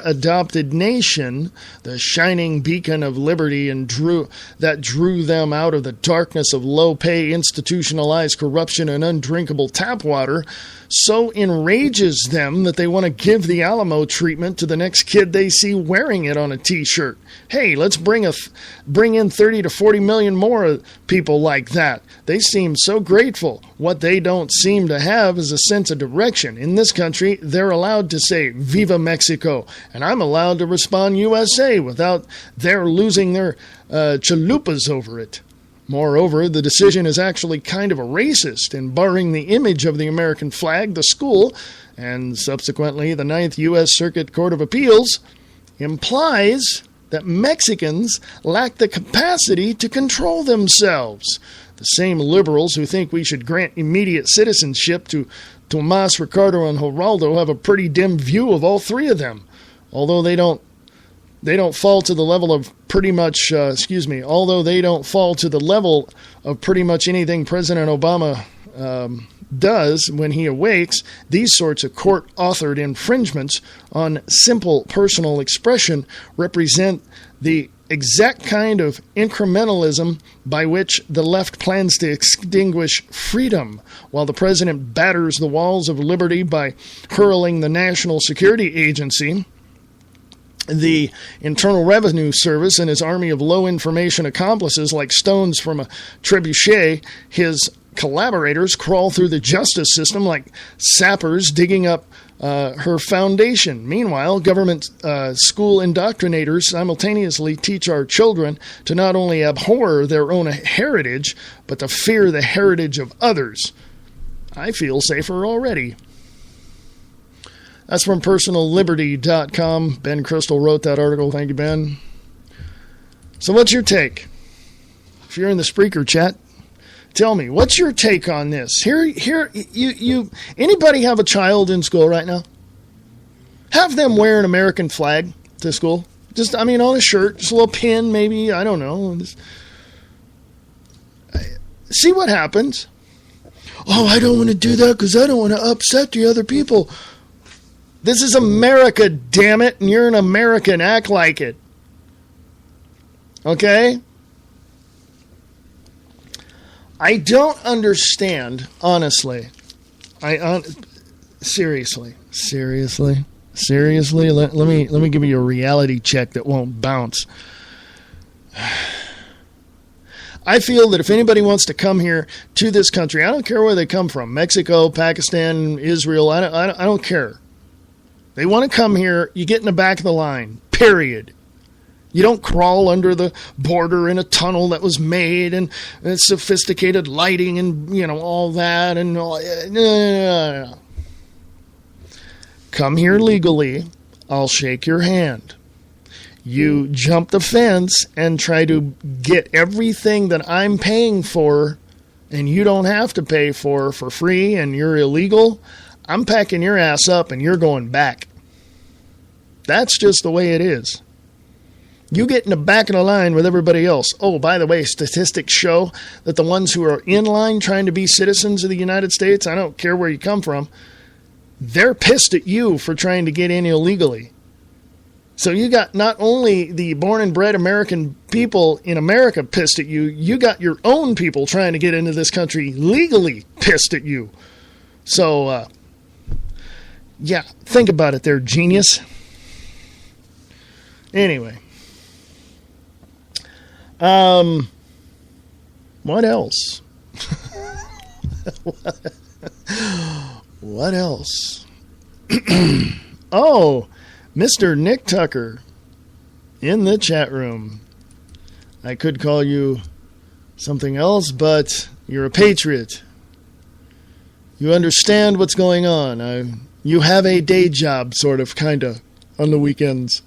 adopted nation, the shining beacon of liberty that drew them out of the darkness of low-pay, institutionalized corruption and undrinkable tap water, so enrages them that they want to give the Alamo treatment to the next kid they see wearing it on a T-shirt. Hey, let's bring in 30 to 40 million more people like that. They seem so grateful. What they don't seem to have is a sense of direction. In this country, they're allowed to say, Viva Mexico, and I'm allowed to respond USA without their losing their chalupas over it. Moreover, the decision is actually kind of a racist in barring the image of the American flag, the school, and subsequently the 9th U.S. Circuit Court of Appeals, implies that Mexicans lack the capacity to control themselves. The same liberals who think we should grant immediate citizenship to Tomas, Ricardo, and Geraldo have a pretty dim view of all three of them, although they don't fall to the level of pretty much, although they don't fall to the level of pretty much anything President Obama does when he awakes. These sorts of court-authored infringements on simple personal expression represent the exact kind of incrementalism by which the left plans to extinguish freedom, while the president batters the walls of liberty by hurling the National Security Agency, the Internal Revenue Service, and his army of low-information accomplices like stones from a trebuchet. His collaborators crawl through the justice system like sappers digging up her foundation. Meanwhile, government school indoctrinators simultaneously teach our children to not only abhor their own heritage, but to fear the heritage of others. I feel safer already. That's from personalliberty.com. Ben Crystal wrote that article. Thank you, Ben. So what's your take? If you're in the Spreaker chat, tell me, what's your take on this? You anybody have a child in school right now? Have them wear an American flag to school. Just, on a shirt, just a little pin, maybe, I don't know. See what happens. Oh, I don't want to do that because I don't want to upset the other people. This is America, damn it, and you're an American. Act like it. Okay? I don't understand, honestly. Seriously. Let me give you a reality check that won't bounce. I feel that if anybody wants to come here to this country, I don't care where they come from, Mexico, Pakistan, Israel, I don't care. They want to come here, you get in the back of the line, period. You don't crawl under the border in a tunnel that was made and sophisticated lighting and, all that. And no. Come here legally, I'll shake your hand. You jump the fence and try to get everything that I'm paying for and you don't have to pay for free and you're illegal, I'm packing your ass up and you're going back. That's just the way it is. You get in the back of the line with everybody else. Oh, by the way, statistics show that the ones who are in line trying to be citizens of the United States, I don't care where you come from, they're pissed at you for trying to get in illegally. So you got not only the born and bred American people in America pissed at you, you got your own people trying to get into this country legally pissed at you. So, yeah, think about it there, genius. Anyway. What else? What else? Oh, Mr. Nick Tucker in the chat room. I could call you something else, but you're a patriot. You understand what's going on. You have a day job, sort of, kind of, on the weekends.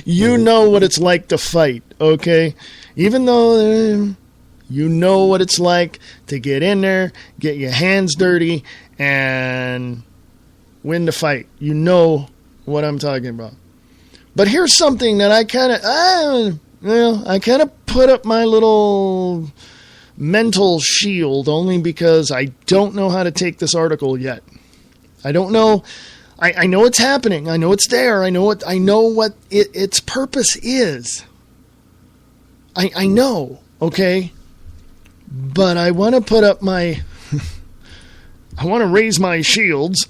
You know what it's like to fight, okay? Even though you know what it's like to get in there, get your hands dirty, and win the fight. You know what I'm talking about. But here's something that I kind of put up my little mental shield only because I don't know how to take this article yet. I don't know. I know it's happening. I know it's there. I know what its purpose is. I know, okay? But I want to put up my I want to raise my shields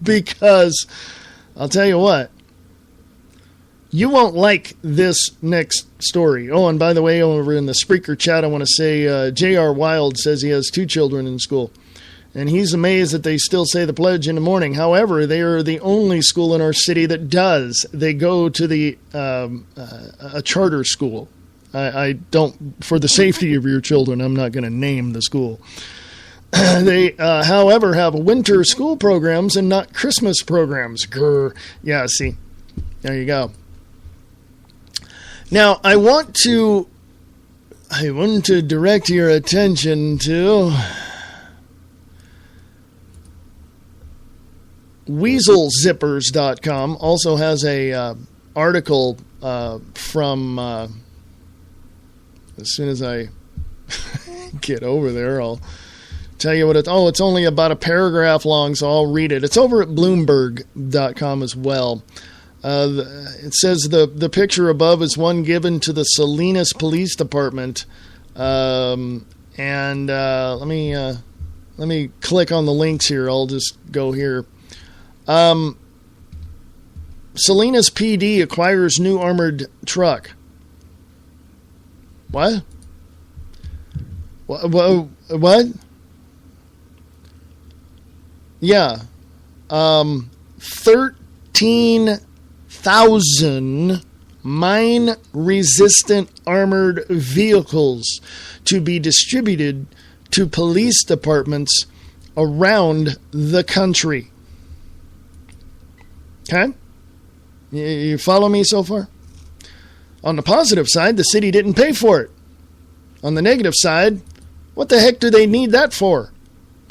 because I'll tell you what, you won't like this next story. Oh, and by the way, over in the Spreaker chat, I want to say J.R. Wild says he has 2 children in school, and he's amazed that they still say the pledge in the morning. However, they are the only school in our city that does. They go to the a charter school. I don't, for the safety of your children, I'm not going to name the school. They, however, have winter school programs and not Christmas programs. Grr. Yeah, see. There you go. Now, I want to direct your attention to weaselzippers.com. Also has a article from as soon as I get over there, I'll tell you what it's only about a paragraph long, so I'll read it. It's over at bloomberg.com as well. It says the picture above is one given to the Salinas Police Department. Let me click on the links here. I'll just go here. Salinas PD acquires new armored truck. What? What? Yeah. 13,000 mine-resistant armored vehicles to be distributed to police departments around the country. Okay? You follow me so far? On the positive side, the city didn't pay for it. On the negative side, what the heck do they need that for?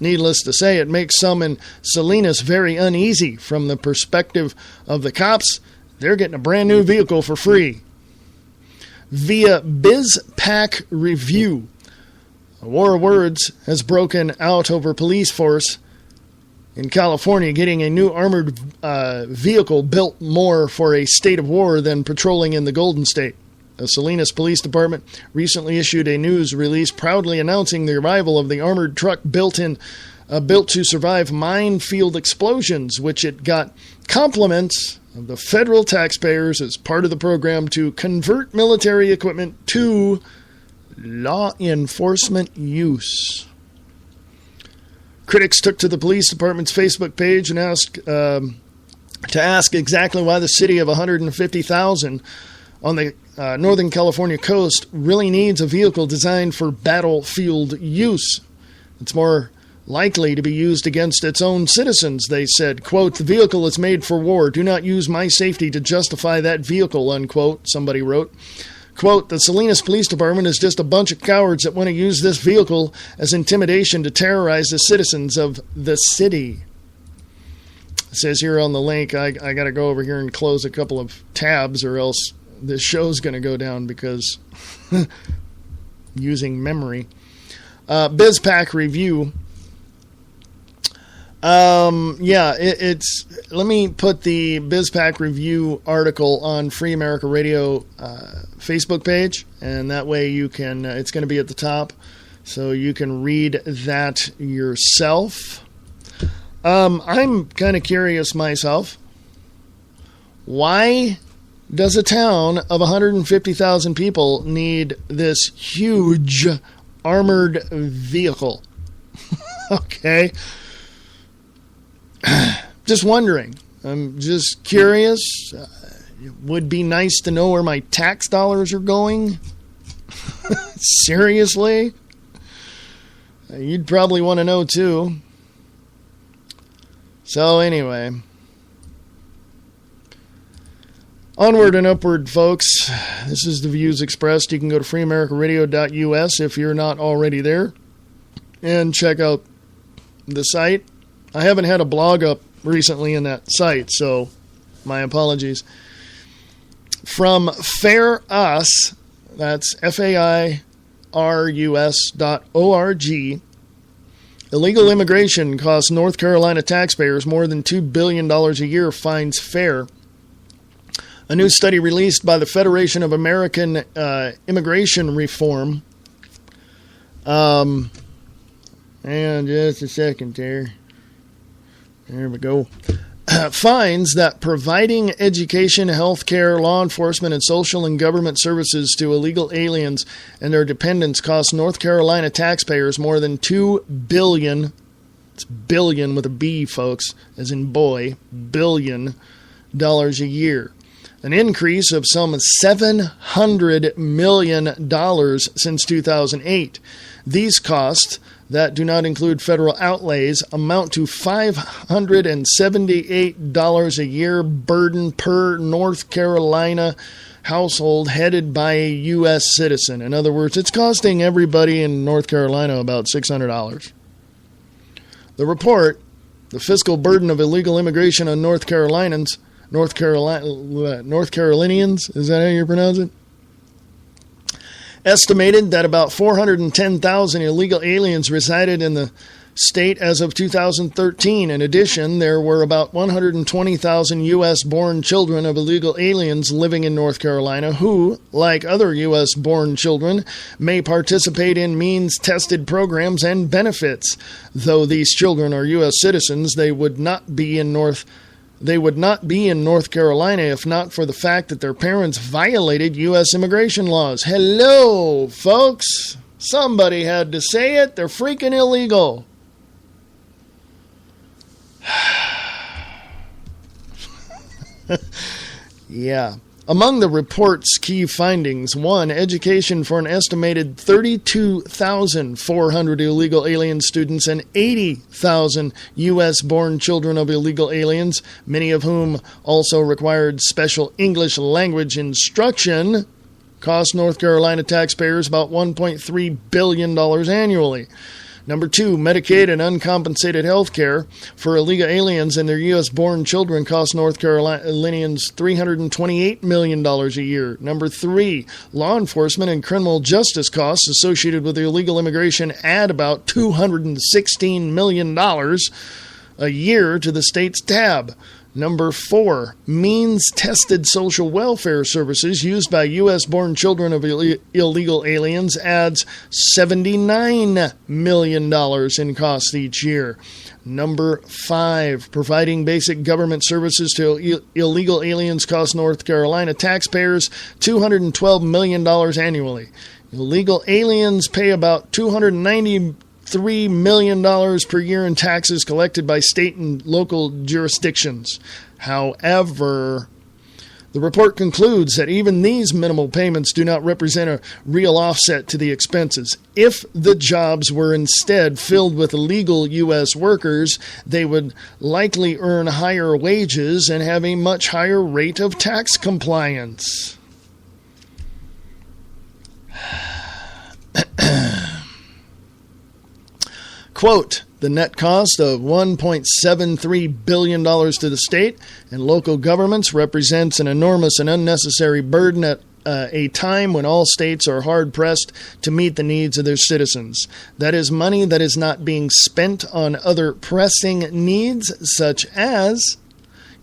Needless to say, it makes some in Salinas very uneasy from the perspective of the cops. They're getting a brand new vehicle for free. Via BizPack Review, a war of words has broken out over police force in California getting a new armored vehicle built more for a state of war than patrolling in the Golden State. The Salinas Police Department recently issued a news release proudly announcing the arrival of the armored truck built to survive minefield explosions, which it got compliments of the federal taxpayers as part of the program to convert military equipment to law enforcement use. Critics took to the police department's Facebook page and asked exactly why the city of 150,000 on the Northern California coast really needs a vehicle designed for battlefield use. It's more likely to be used against its own citizens, they said. Quote, "The vehicle is made for war. Do not use my safety to justify that vehicle," unquote, somebody wrote. Quote, "The Salinas Police Department is just a bunch of cowards that want to use this vehicle as intimidation to terrorize the citizens of the city." It says here on the link, I got to go over here and close a couple of tabs or else this show's going to go down because using memory. BizPack review. It's let me put the BizPack review article on Free America Radio Facebook page, and that way you can, it's going to be at the top, so you can read that yourself. I'm kind of curious myself. Why does a town of 150,000 people need this huge armored vehicle? Okay. Just wondering. I'm just curious. It would be nice to know where my tax dollars are going. Seriously? You'd probably want to know too. So anyway. Onward and upward, folks. This is the views expressed. You can go to freeamericaradio.us if you're not already there and check out the site. I haven't had a blog up recently in that site, so my apologies. From Fair Us, that's FAIRUS.org, illegal immigration costs North Carolina taxpayers more than $2 billion a year, finds Fair. A new study released by the Federation of American Immigration Reform. And just a second there. There we go. Finds that providing education, health care, law enforcement, and social and government services to illegal aliens and their dependents costs North Carolina taxpayers more than $2 billion. It's billion with a B, folks, as in boy, $billion a year. An increase of some $700 million since 2008. These costs that do not include federal outlays amount to $578 a year burden per North Carolina household headed by a U.S. citizen. In other words, it's costing everybody in North Carolina about $600. The report, The Fiscal Burden of Illegal Immigration on North Carolinians, is that how you pronounce it? Estimated that about 410,000 illegal aliens resided in the state as of 2013. In addition, there were about 120,000 U.S.-born children of illegal aliens living in North Carolina who, like other U.S.-born children, may participate in means-tested programs and benefits. Though these children are U.S. citizens, they would not be in North Carolina if not for the fact that their parents violated U.S. immigration laws. Hello, folks. Somebody had to say it. They're freaking illegal. Yeah. Among the report's key findings, 1, education for an estimated 32,400 illegal alien students and 80,000 U.S.-born children of illegal aliens, many of whom also required special English language instruction, cost North Carolina taxpayers about $1.3 billion annually. Number 2, Medicaid and uncompensated health care for illegal aliens and their U.S.-born children cost North Carolinians $328 million a year. Number 3, law enforcement and criminal justice costs associated with illegal immigration add about $216 million a year to the state's tab. Number 4, means-tested social welfare services used by U.S.-born children of illegal aliens adds $79 million in costs each year. Number 5, providing basic government services to illegal aliens costs North Carolina taxpayers $212 million annually. Illegal aliens pay about $293 million per year in taxes collected by state and local jurisdictions. However, the report concludes that even these minimal payments do not represent a real offset to the expenses. If the jobs were instead filled with illegal U.S. workers, they would likely earn higher wages and have a much higher rate of tax compliance. Quote, The net cost of $1.73 billion to the state and local governments represents an enormous and unnecessary burden at a time when all states are hard-pressed to meet the needs of their citizens. That is money that is not being spent on other pressing needs, such as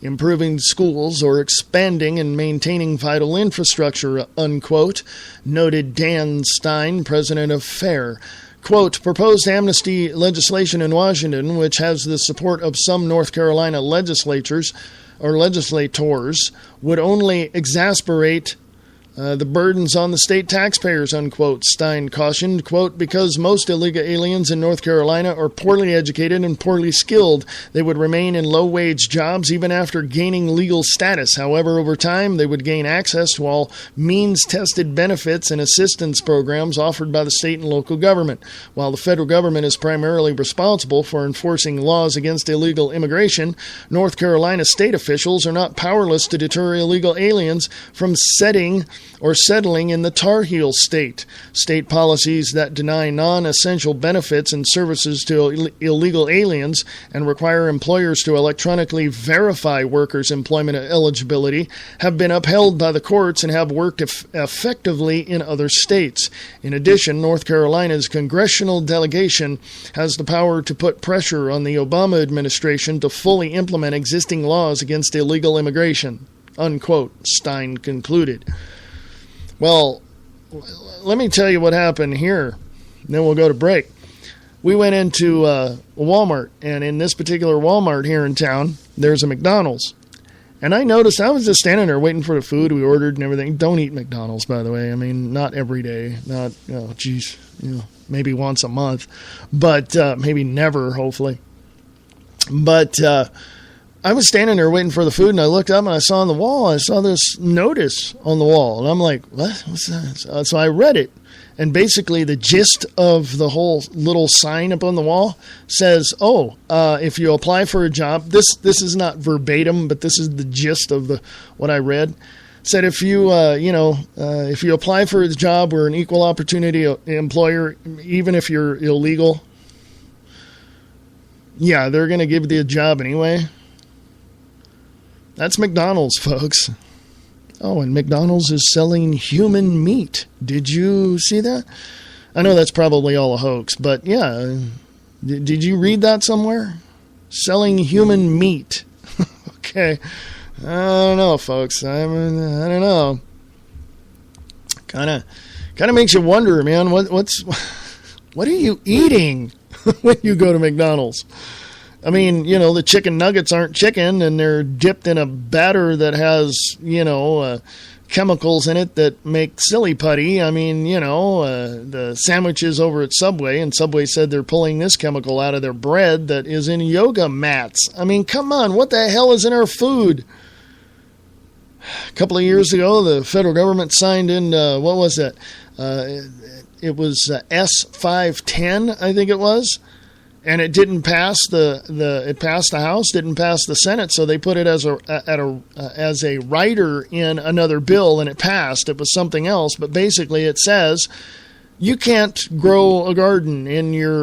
improving schools or expanding and maintaining vital infrastructure, unquote, noted Dan Stein, president of FAIR. Quote, proposed amnesty legislation in Washington, which has the support of some North Carolina legislators, would only exacerbate the burdens on the state taxpayers, unquote, Stein cautioned, quote, because most illegal aliens in North Carolina are poorly educated and poorly skilled. They would remain in low-wage jobs even after gaining legal status. However, over time, they would gain access to all means-tested benefits and assistance programs offered by the state and local government. While the federal government is primarily responsible for enforcing laws against illegal immigration, North Carolina state officials are not powerless to deter illegal aliens from settling in the Tar Heel state. State policies that deny non-essential benefits and services to illegal aliens and require employers to electronically verify workers' employment eligibility have been upheld by the courts and have worked effectively in other states. In addition, North Carolina's congressional delegation has the power to put pressure on the Obama administration to fully implement existing laws against illegal immigration, unquote, Stein concluded. Well, let me tell you what happened here, then we'll go to break. We went into Walmart, and in this particular Walmart here in town, there's a McDonald's. And I noticed, I was just standing there waiting for the food we ordered and everything. Don't eat McDonald's, by the way. I mean, not every day. Not, maybe once a month. But maybe never, hopefully. But I was standing there waiting for the food, and I looked up and I saw on the wall, I saw this notice on the wall. And I'm like, what? What's that? So I read it. And basically the gist of the whole little sign up on the wall says, if you apply for a job, this is not verbatim, but this is the gist of what I read. Said if you, if you apply for a job or an equal opportunity employer, even if you're illegal, yeah, they're going to give you a job anyway. That's McDonald's, folks. Oh, and McDonald's is selling human meat. Did you see that? I know that's probably all a hoax, but yeah. Did you read that somewhere? Selling human meat. Okay. I don't know, folks. I don't know. Kind of makes you wonder, man. What are you eating when you go to McDonald's? I mean, the chicken nuggets aren't chicken, and they're dipped in a batter that has, chemicals in it that make silly putty. I mean, the sandwiches over at Subway, and Subway said they're pulling this chemical out of their bread that is in yoga mats. I mean, come on, what the hell is in our food? A couple of years ago, the federal government signed in, what was it? It was S510, I think it was. And it didn't pass it passed the House, didn't pass the Senate, so they put it as a rider in another bill, and it passed. It was something else, but basically it says you can't grow a garden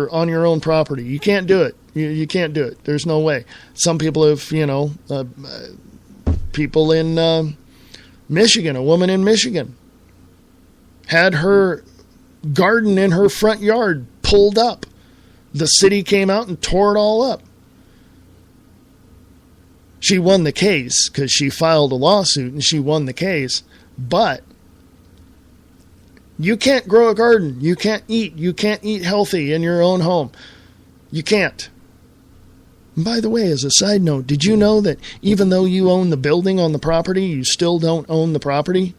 on your own property. You can't do it. You can't do it. There's no way. Some people have, people in Michigan, a woman in Michigan, had her garden in her front yard pulled up. The city came out and tore it all up. She won the case because she filed a lawsuit and she won the case. But you can't grow a garden. You can't eat. You can't eat healthy in your own home. You can't. And by the way, as a side note, did you know that even though you own the building on the property, you still don't own the property?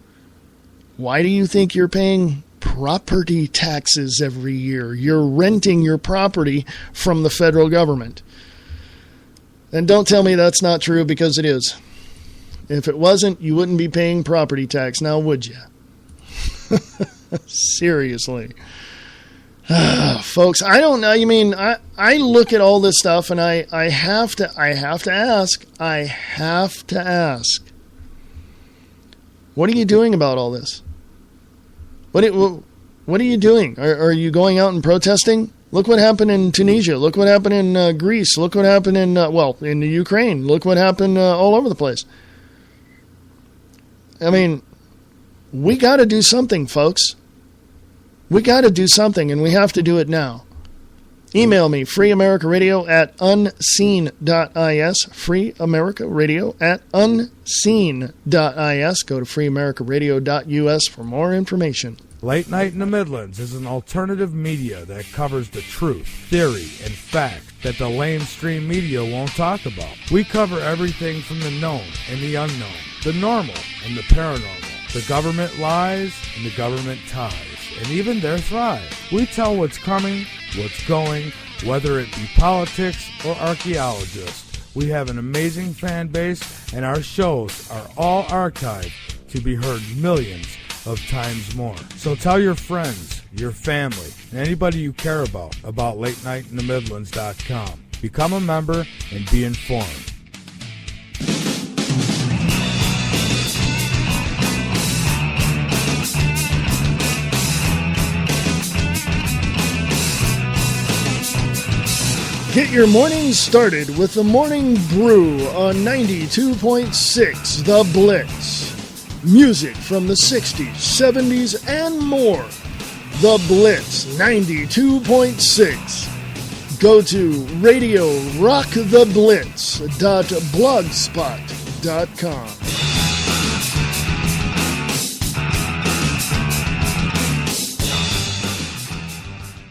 Why do you think you're paying property taxes every year? You're renting your property from the federal government. And don't tell me that's not true, because it is. If it wasn't, you wouldn't be paying property tax now, would you? Seriously. Folks, I don't know. I mean, I look at all this stuff and I have to ask. What are you doing about all this? What are you doing? Are you going out and protesting? Look what happened in Tunisia. Look what happened in Greece. Look what happened in in the Ukraine. Look what happened all over the place. I mean, we got to do something, folks. We got to do something, and we have to do it now. Email me, freeamericaradio@unseen.is, freeamericaradio@unseen.is. Go to freeamericaradio.us for more information. Late Night in the Midlands is an alternative media that covers the truth, theory, and fact that the lamestream media won't talk about. We cover everything from the known and the unknown, the normal and the paranormal, the government lies and the government ties, and even their thrive. We tell what's coming, what's going, whether it be politics or archaeologists. We have an amazing fan base, and our shows are all archived to be heard millions of times more. So tell your friends, your family, and anybody you care about LateNightInTheMidlands.com. Become a member and be informed. Get your morning started with the Morning Brew on 92.6 The Blitz. Music from the 60s, 70s, and more. The Blitz 92.6. Go to radiorocktheblitz.blogspot.com.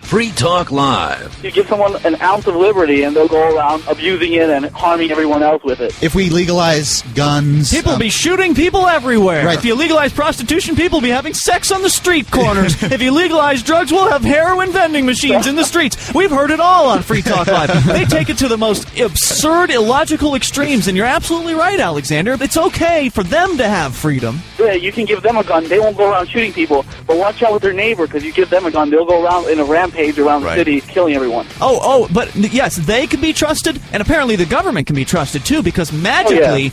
Free Talk Live. You give someone an ounce of liberty and they'll go around abusing it and harming everyone else with it. If we legalize guns... People will be shooting people everywhere. Right. If you legalize prostitution, people will be having sex on the street corners. If you legalize drugs, we'll have heroin vending machines in the streets. We've heard it all on Free Talk Live. They take it to the most absurd, illogical extremes, and you're absolutely right, Alexander. It's okay for them to have freedom. Yeah, you can give them a gun. They won't go around shooting people. But watch out with their neighbor, because you give them a gun, they'll go around in a rampage around the city, killing everyone. But yes, they can be trusted, and apparently the government can be trusted too, because magically,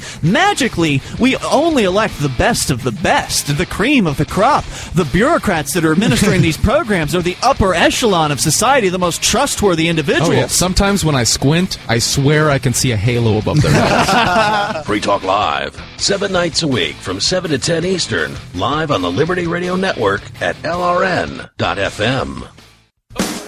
we only elect the best of the best, the cream of the crop. The bureaucrats that are administering these programs are the upper echelon of society, the most trustworthy individuals. Oh, yeah. Sometimes when I squint, I swear I can see a halo above their heads. Free Talk Live, 7 nights a week from 7 to 10 Eastern, live on the Liberty Radio Network at LRN.FM.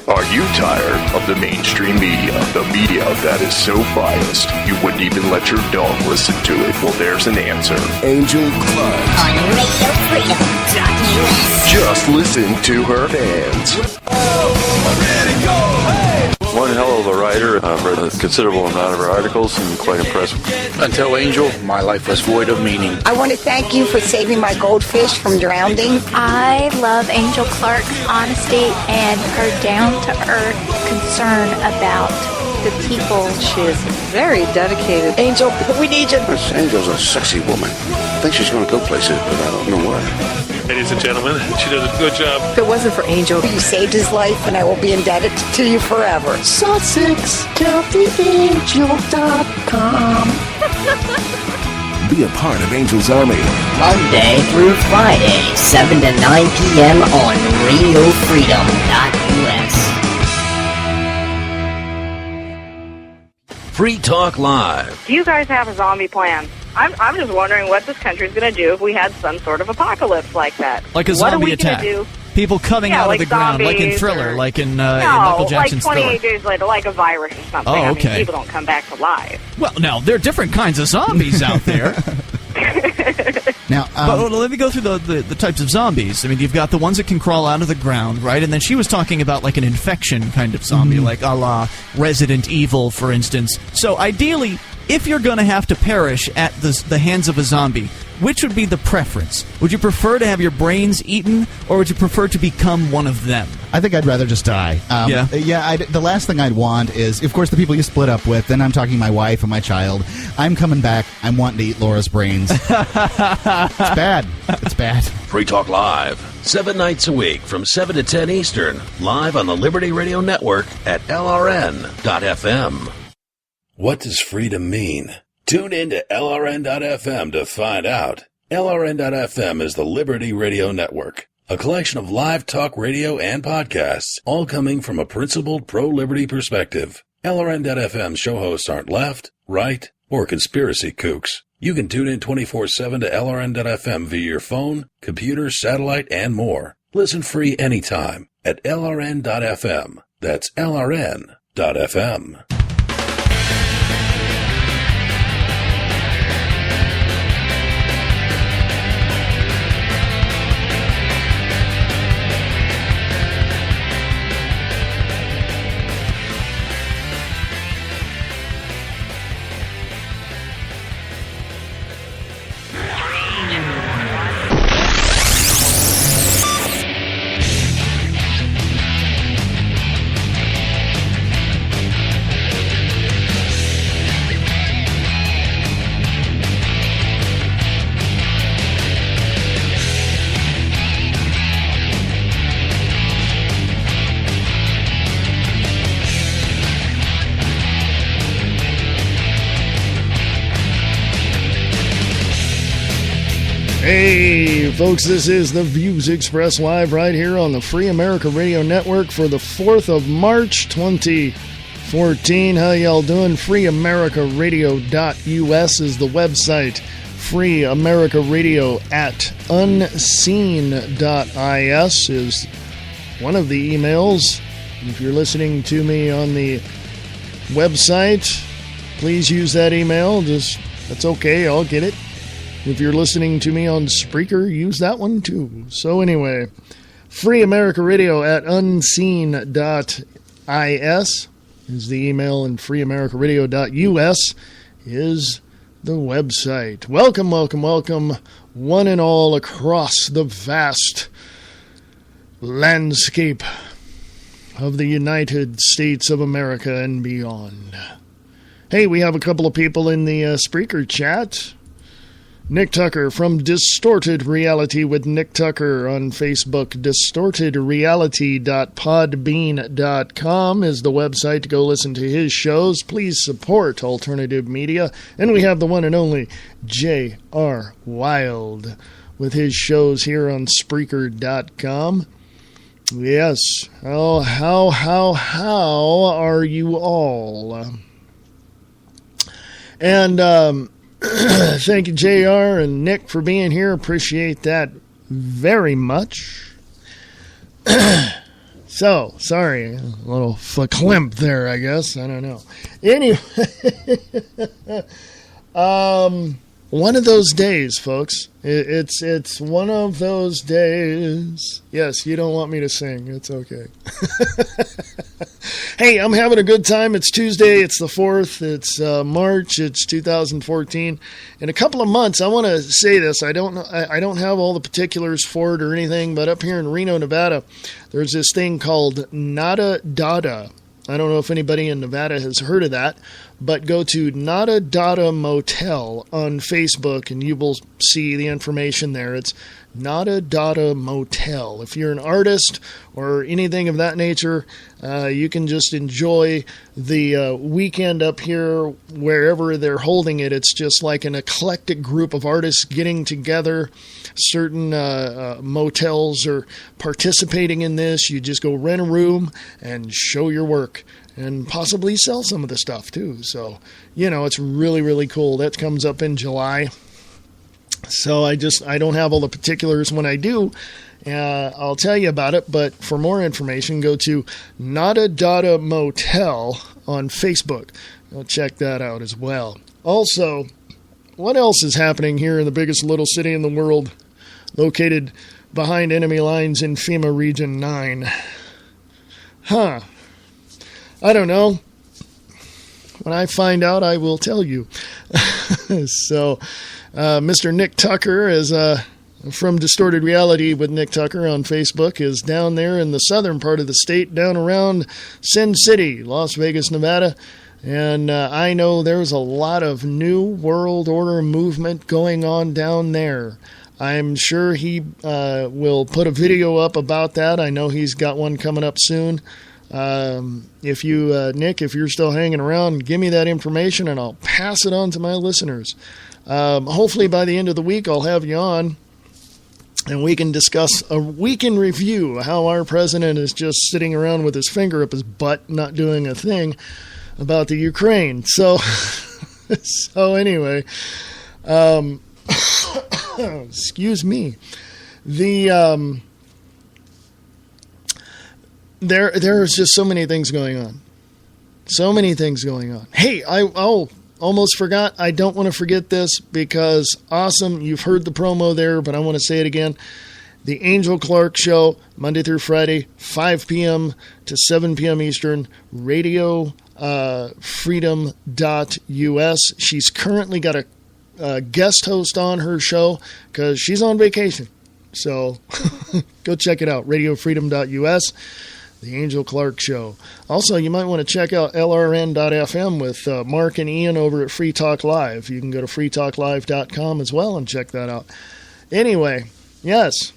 Are you tired of the mainstream media? The media that is so biased, you wouldn't even let your dog listen to it? Well, there's an answer. Angel Clark. On RadioFreedom.us. Just listen to her fans. One hell of a writer. I've read a considerable amount of her articles and quite impressed. Until Angel, my life was void of meaning. I want to thank you for saving my goldfish from drowning. I love Angel Clark's honesty and her down-to-earth concern about the people. She is very dedicated. Angel, we need you. Angel's a sexy woman. I think she's going to go places, but I don't know where. Ladies and gentlemen, she does a good job. If it wasn't for Angel, you saved his life, and I will be indebted to you forever. SussexCountyAngel.com. Be a part of Angel's Army. Monday through Friday, 7 to 9 p.m. on RadioFreedom.us. Free Talk Live. Do you guys have a zombie plan? I'm just wondering what this country's going to do if we had some sort of apocalypse like that. Like a zombie attack. What are we going to do? People coming out of the ground, like in Thriller, like in Michael Jackson's Thriller. Like 28 days later, like a virus or something. Oh, okay. I mean, people don't come back to life. Well, now, there are different kinds of zombies out there. Now, but let me go through the types of zombies. I mean, you've got the ones that can crawl out of the ground, right? And then she was talking about like an infection kind of zombie, like a la Resident Evil, for instance. So ideally, if you're going to have to perish at the hands of a zombie, which would be the preference? Would you prefer to have your brains eaten, or would you prefer to become one of them? I think I'd rather just die. The last thing I'd want is, of course, the people you split up with, then I'm talking my wife and my child. I'm coming back. I'm wanting to eat Laura's brains. It's bad. It's bad. Free Talk Live, 7 nights a week from 7 to 10 Eastern, live on the Liberty Radio Network at LRN.FM. What does freedom mean? Tune in to LRN.FM to find out. LRN.FM is the Liberty Radio Network. a collection of live talk radio and podcasts, all coming from a principled pro-liberty perspective. LRN.FM show hosts aren't left, right, or conspiracy kooks. You can tune in 24/7 to LRN.FM via your phone, computer, satellite, and more. Listen free anytime at LRN.FM. That's LRN.FM. Hey, folks, this is the Views Express live right here on the Free America Radio Network for the 4th of March, 2014. How y'all doing? FreeAmericaRadio.us is the website. Free America Radio at unseen.is is one of the emails. If you're listening to me on the website, please use that email. That's okay, I'll get it. If you're listening to me on Spreaker, use that one too. So anyway, Free America Radio at unseen.is is the email, and freeamericaradio.us is the website. Welcome, welcome, welcome, one and all across the vast landscape of the United States of America and beyond. Hey, we have a couple of people in the Spreaker chat. Nick Tucker from Distorted Reality with Nick Tucker on Facebook. DistortedReality.podbean.com is the website to go listen to his shows. Please support alternative media. And we have the one and only J.R. Wild with his shows here on Spreaker.com. Yes. Oh, how are you all? And, thank you, JR and Nick, for being here. Appreciate that very much. So, sorry, a little verklempt there, I guess. I don't know. Anyway, one of those days, folks. It's one of those days. Yes, you don't want me to sing. It's okay. Hey, I'm having a good time. It's Tuesday. It's the 4th. It's March. It's 2014. In a couple of months, I want to say this. I don't have all the particulars for it or anything, but up here in Reno, Nevada, there's this thing called Nada Dada. I don't know if anybody in Nevada has heard of that, but go to Nada Dada Motel on Facebook and you will see the information there. It's Nada Dada Motel. If you're an artist or anything of that nature, you can just enjoy the weekend up here wherever they're holding it. It's just like an eclectic group of artists getting together. Certain motels are participating in this. You just go rent a room and show your work and possibly sell some of the stuff too. So, it's really, really cool. That comes up in July. So I don't have all the particulars. When I do, I'll tell you about it. But for more information, go to Nada Dada Motel on Facebook. I'll check that out as well. Also, what else is happening here in the biggest little city in the world, located behind enemy lines in FEMA Region 9? I don't know. When I find out, I will tell you. So, Mr. Nick Tucker is from Distorted Reality with Nick Tucker on Facebook is down there in the southern part of the state, down around Sin City, Las Vegas, Nevada. And I know there's a lot of New World Order movement going on down there. I'm sure he will put a video up about that. I know he's got one coming up soon. If you, Nick, if you're still hanging around, give me that information and I'll pass it on to my listeners. Hopefully by the end of the week, I'll have you on and we can discuss a week in review how our president is just sitting around with his finger up his butt, not doing a thing about the Ukraine. So, anyway, excuse me. There's just so many things going on. So many things going on. Hey, almost forgot. I don't want to forget this because awesome. You've heard the promo there, but I want to say it again. The Angel Clark Show, Monday through Friday, 5 p.m. to 7 p.m. Eastern, radio freedom.us. She's currently got a guest host on her show because she's on vacation. So go check it out, radiofreedom.us. The Angel Clark Show. Also, you might want to check out LRN.FM with Mark and Ian over at Free Talk Live. You can go to freetalklive.com as well and check that out. Anyway, yes.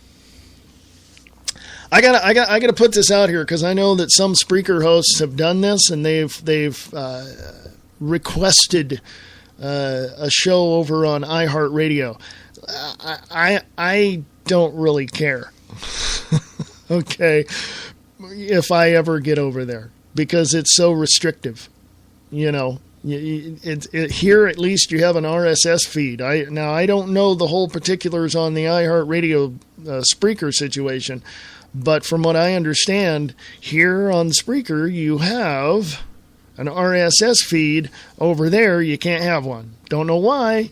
I gotta put this out here because I know that some Spreaker hosts have done this and they've requested a show over on iHeartRadio. I don't really care. Okay. If I ever get over there, because it's so restrictive, here at least you have an RSS feed. I don't know the whole particulars on the iHeartRadio Spreaker situation, but from what I understand, here on Spreaker you have an RSS feed. Over there you can't have one. Don't know why,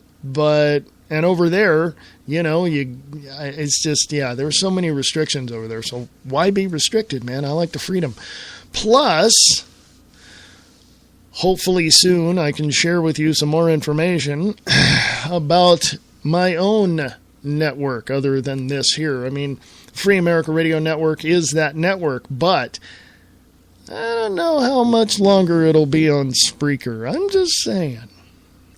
and over there, it's just, there's so many restrictions over there. So why be restricted, man? I like the freedom. Plus, hopefully soon I can share with you some more information about my own network other than this here. I mean, Free America Radio Network is that network, but I don't know how much longer it'll be on Spreaker. I'm just saying.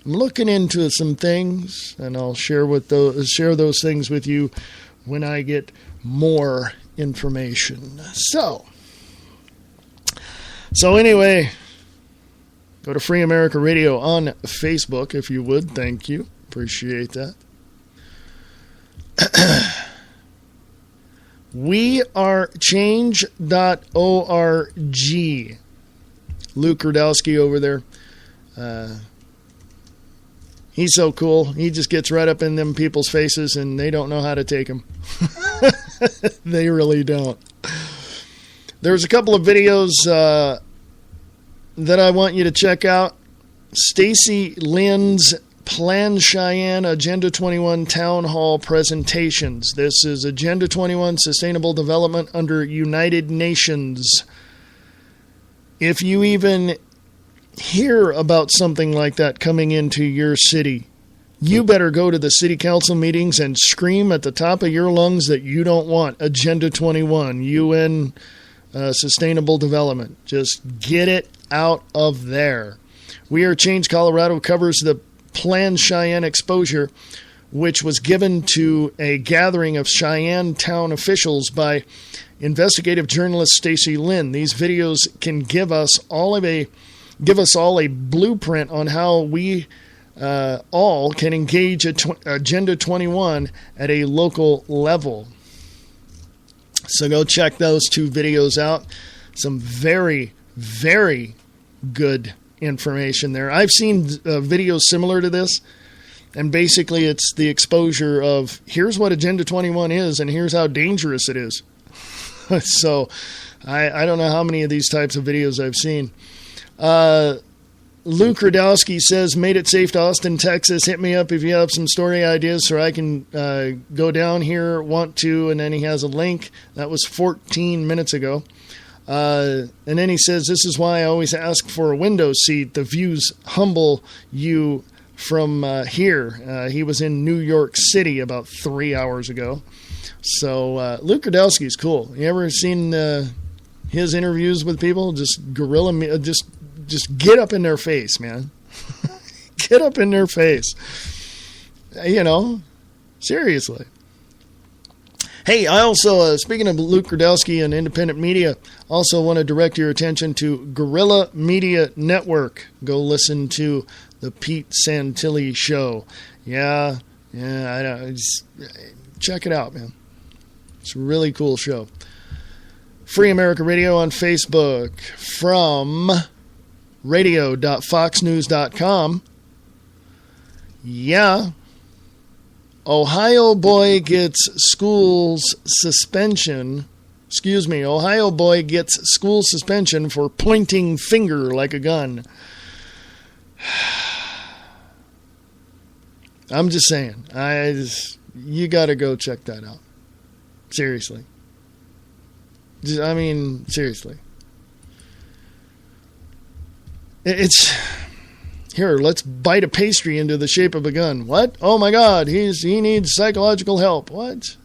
I'm looking into some things, and I'll share those things with you when I get more information. So anyway, go to Free America Radio on Facebook if you would. Thank you. Appreciate that. wearechange.org. Luke Rudowski over there. He's so cool. He just gets right up in them people's faces, and they don't know how to take him. They really don't. There's a couple of videos that I want you to check out. Stacy Lynn's Plan Cheyenne Agenda 21 Town Hall presentations. This is Agenda 21 Sustainable Development under United Nations. If you even hear about something like that coming into your city, you better go to the city council meetings and scream at the top of your lungs that you don't want Agenda 21, UN Sustainable Development. Just get it out of there. We Are Change Colorado covers the Plan Cheyenne exposure, which was given to a gathering of Cheyenne town officials by investigative journalist Stacy Lynn. These videos can give us all a blueprint on how we all can engage Agenda 21 at a local level. So go check those two videos out. Some very, very good information there. I've seen videos similar to this, and basically it's the exposure of here's what Agenda 21 is and here's how dangerous it is. So I don't know how many of these types of videos I've seen. Luke Radowski says, made it safe to Austin, Texas. Hit me up if you have some story ideas so I can go down here, want to, and then he has a link. That was 14 minutes ago. And then he says, this is why I always ask for a window seat. The views humble you from here. He was in New York City about 3 hours ago. So Luke Radowski is cool. You ever seen his interviews with people? Just guerrilla, just get up in their face, man. Get up in their face. Seriously. Hey, I also, speaking of Luke Radowski and independent media, also want to direct your attention to Guerrilla Media Network. Go listen to the Pete Santilli Show. Yeah, I know. Check it out, man. It's a really cool show. Free America Radio on Facebook from radio.foxnews.com. Yeah. Ohio boy gets school suspension for pointing finger like a gun. I'm just saying. You got to go check that out. Seriously. Seriously. It's... Here, let's bite a pastry into the shape of a gun. What? Oh my God, he needs psychological help. What?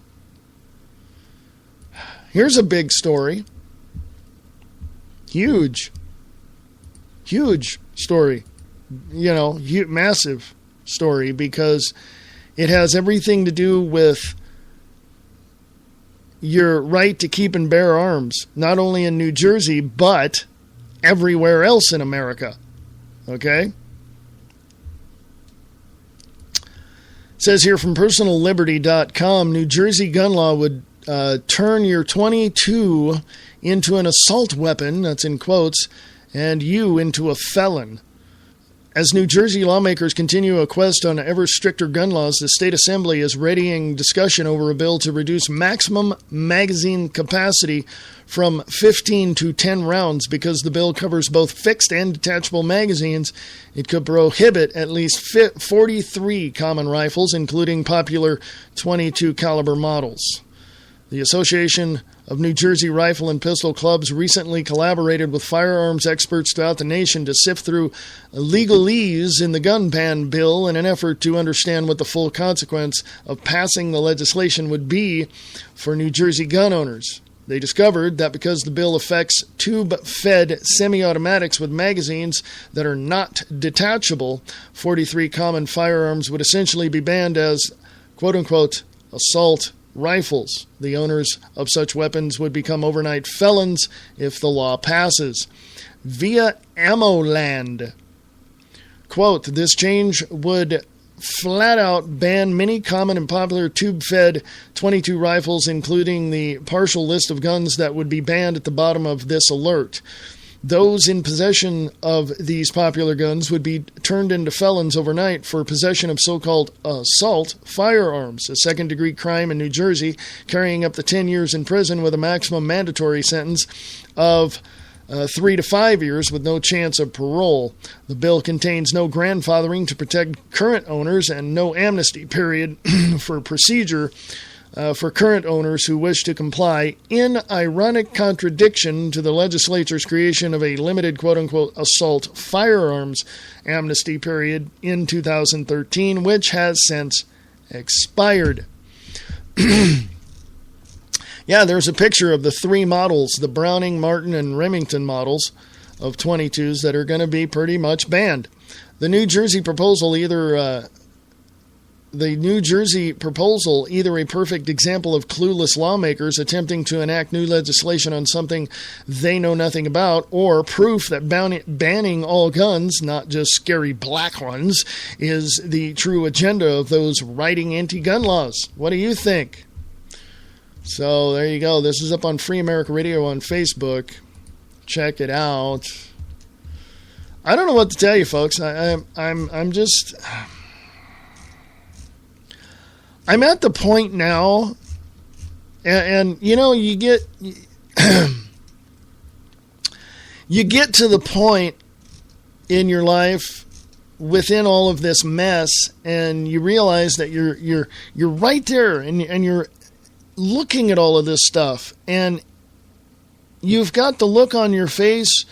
Here's a big story. Huge story. Massive story, because it has everything to do with your right to keep and bear arms, not only in New Jersey, but everywhere else in America. Okay? It says here from personalliberty.com, New Jersey gun law would turn your .22 into an assault weapon, that's in quotes, and you into a felon. As New Jersey lawmakers continue a quest on ever stricter gun laws, the state assembly is readying discussion over a bill to reduce maximum magazine capacity from 15 to 10 rounds. Because the bill covers both fixed and detachable magazines, it could prohibit at least 43 common rifles, including popular .22 caliber models. The Association of New Jersey Rifle and Pistol Clubs recently collaborated with firearms experts throughout the nation to sift through legalese in the gun ban bill in an effort to understand what the full consequence of passing the legislation would be for New Jersey gun owners. They discovered that because the bill affects tube-fed semi-automatics with magazines that are not detachable, 43 common firearms would essentially be banned as, quote-unquote, assault rifles. The owners of such weapons would become overnight felons if the law passes. Via AmmoLand, quote, this change would flat out ban many common and popular tube-fed .22 rifles, including the partial list of guns that would be banned at the bottom of this alert. Those in possession of these popular guns would be turned into felons overnight for possession of so-called assault firearms, a second-degree crime in New Jersey, carrying up to 10 years in prison with a maximum mandatory sentence of 3 to 5 years with no chance of parole. The bill contains no grandfathering to protect current owners and no amnesty period for procedure for current owners who wish to comply, in ironic contradiction to the legislature's creation of a limited quote-unquote assault firearms amnesty period in 2013, which has since expired. Yeah, there's a picture of the three models, the Browning, Martin, and Remington models of .22s that are going to be pretty much banned. The New Jersey proposal, either a perfect example of clueless lawmakers attempting to enact new legislation on something they know nothing about, or proof that banning all guns, not just scary black ones, is the true agenda of those writing anti-gun laws. What do you think? So there you go. This is up on Free America Radio on Facebook. Check it out. I don't know what to tell you, folks. I'm at the point now, and you know, you get you get to the point in your life within all of this mess, and you realize that you're right there, and you're looking at all of this stuff, and you've got the look on your face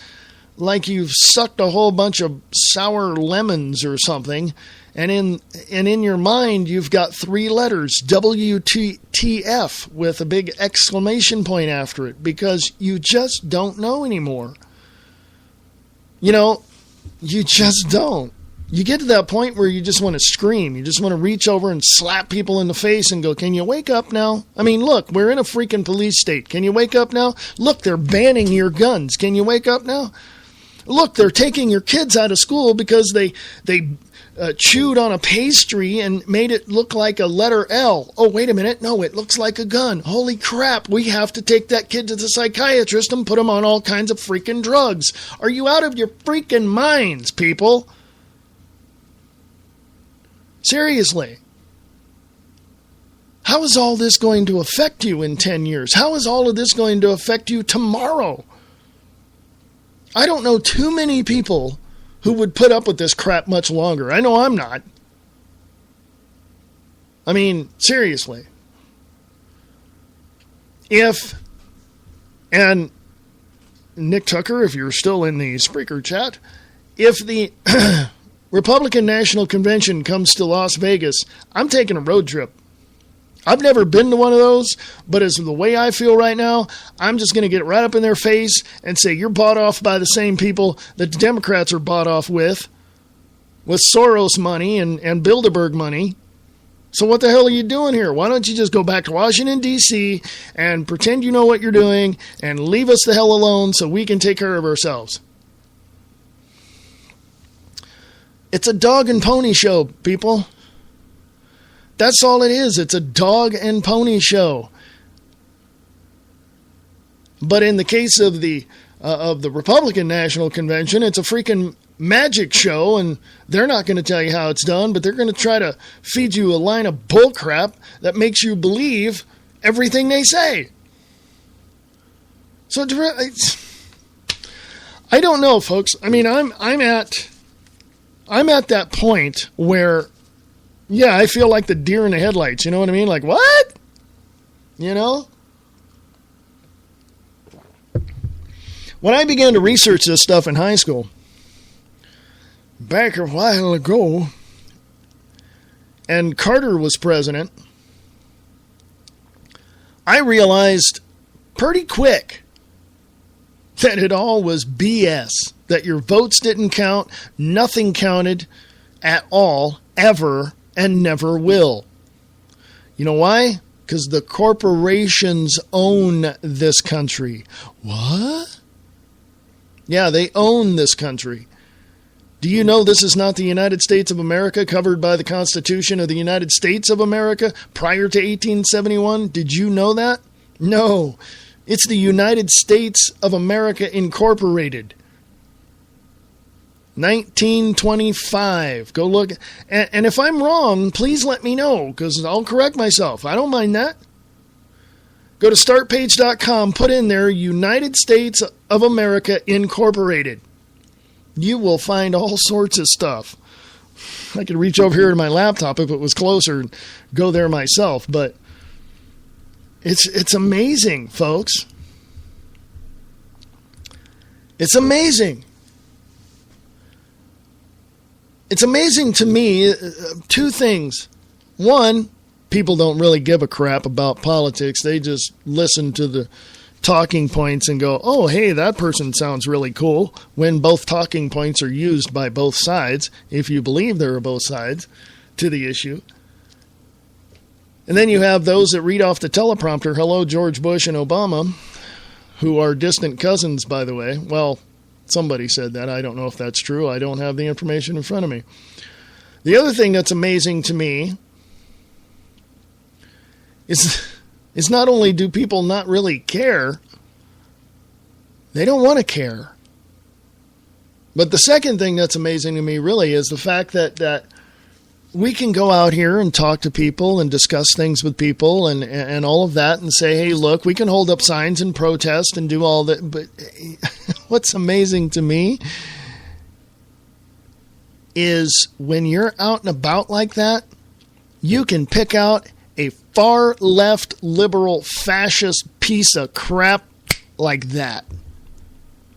like you've sucked a whole bunch of sour lemons or something. And in your mind, you've got three letters, WTF, with a big exclamation point after it, because you just don't know anymore. You know, you just don't. You get to that point where you just want to scream. You just want to reach over and slap people in the face and go, can you wake up now? I mean, look, we're in a freaking police state. Can you wake up now? Look, they're banning your guns. Can you wake up now? Look, they're taking your kids out of school because they chewed on a pastry and made it look like a letter L. Oh, wait a minute. No, it looks like a gun. Holy crap. We have to take that kid to the psychiatrist and put him on all kinds of freaking drugs. Are you out of your freaking minds, people? Seriously. How is all this going to affect you in 10 years? How is all of this going to affect you tomorrow? I don't know too many people who would put up with this crap much longer. I know I'm not. I mean, seriously. And Nick Tucker, if you're still in the Spreaker chat, if the Republican National Convention comes to Las Vegas, I'm taking a road trip. I've never been to one of those, but as the way I feel right now, I'm just going to get right up in their face and say, you're bought off by the same people that the Democrats are bought off with Soros money and Bilderberg money. So what the hell are you doing here? Why don't you just go back to Washington, D.C. and pretend you know what you're doing and leave us the hell alone so we can take care of ourselves? It's a dog and pony show, people. That's all it is. It's a dog and pony show. But in the case of the Republican National Convention, it's a freaking magic show, and they're not going to tell you how it's done, but they're going to try to feed you a line of bullcrap that makes you believe everything they say. So I don't know, folks. I mean, I'm at that point where, yeah, I feel like the deer in the headlights. You know what I mean? Like, what? You know? When I began to research this stuff in high school, back a while ago, and Carter was president, I realized pretty quick that it all was BS, that your votes didn't count, nothing counted at all, ever, and never will. You know why? Because the corporations own this country. What? Yeah, they own this country. Do you know this is not the United States of America covered by the Constitution of the United States of America prior to 1871? Did you know that? No. It's the United States of America Incorporated. 1925. Go look. And if I'm wrong, please let me know, because I'll correct myself. I don't mind that. Go to startpage.com, put in there United States of America Incorporated. You will find all sorts of stuff. I could reach over here to my laptop if it was closer and go there myself, but it's amazing, folks. It's amazing. It's amazing to me, two things. One, people don't really give a crap about politics. They just listen to the talking points and go, oh, hey, that person sounds really cool, when both talking points are used by both sides, if you believe there are both sides to the issue. And then you have those that read off the teleprompter, hello, George Bush and Obama, who are distant cousins, by the way. Well, somebody said that. I don't know if that's true. I don't have the information in front of me. The other thing that's amazing to me is not only do people not really care, they don't want to care. But the second thing that's amazing to me really is the fact that we can go out here and talk to people and discuss things with people and all of that and say, hey, look, we can hold up signs and protest and do all that. But what's amazing to me is when you're out and about like that, you can pick out a far left liberal fascist piece of crap like that.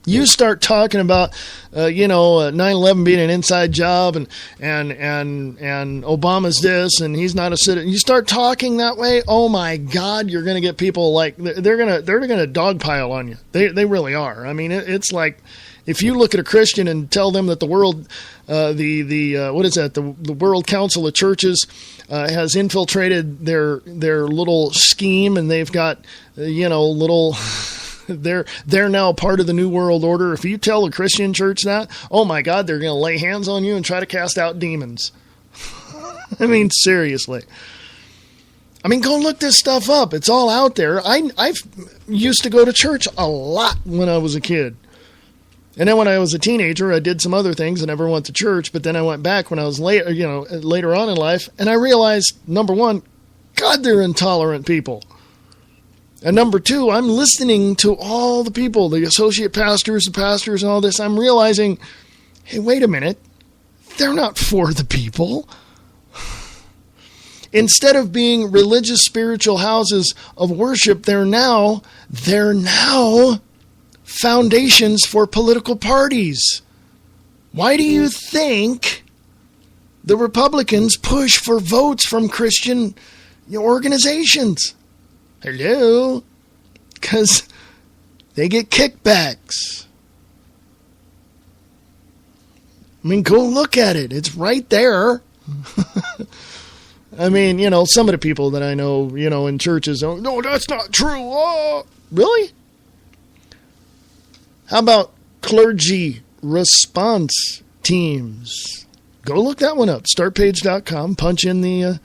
You start talking about, 9/11 being an inside job and Obama's this and he's not a citizen. You start talking that way, oh my God, you're going to get people like they're going to dogpile on you. They really are. I mean, it's like if you look at a Christian and tell them that the world, the World Council of Churches has infiltrated their little scheme and they've got little they're now part of the New World Order. If you tell a Christian church that, oh my God, they're going to lay hands on you and try to cast out demons. I mean, seriously. I mean, go look this stuff up. It's all out there. I used to go to church a lot when I was a kid. And then when I was a teenager, I did some other things. I never went to church, but then I went back when I was later on in life, and I realized, number one, God, they're intolerant people. And number two, I'm listening to all the people, the associate pastors, the pastors, and all this. I'm realizing, hey, wait a minute. They're not for the people. Instead of being religious, spiritual houses of worship, they're now foundations for political parties. Why do you think the Republicans push for votes from Christian organizations? Hello? Because they get kickbacks. I mean, go look at it. It's right there. I mean, some of the people that I know, in churches, no, that's not true. Oh, really? How about clergy response teams? Go look that one up. Startpage.com. Punch in the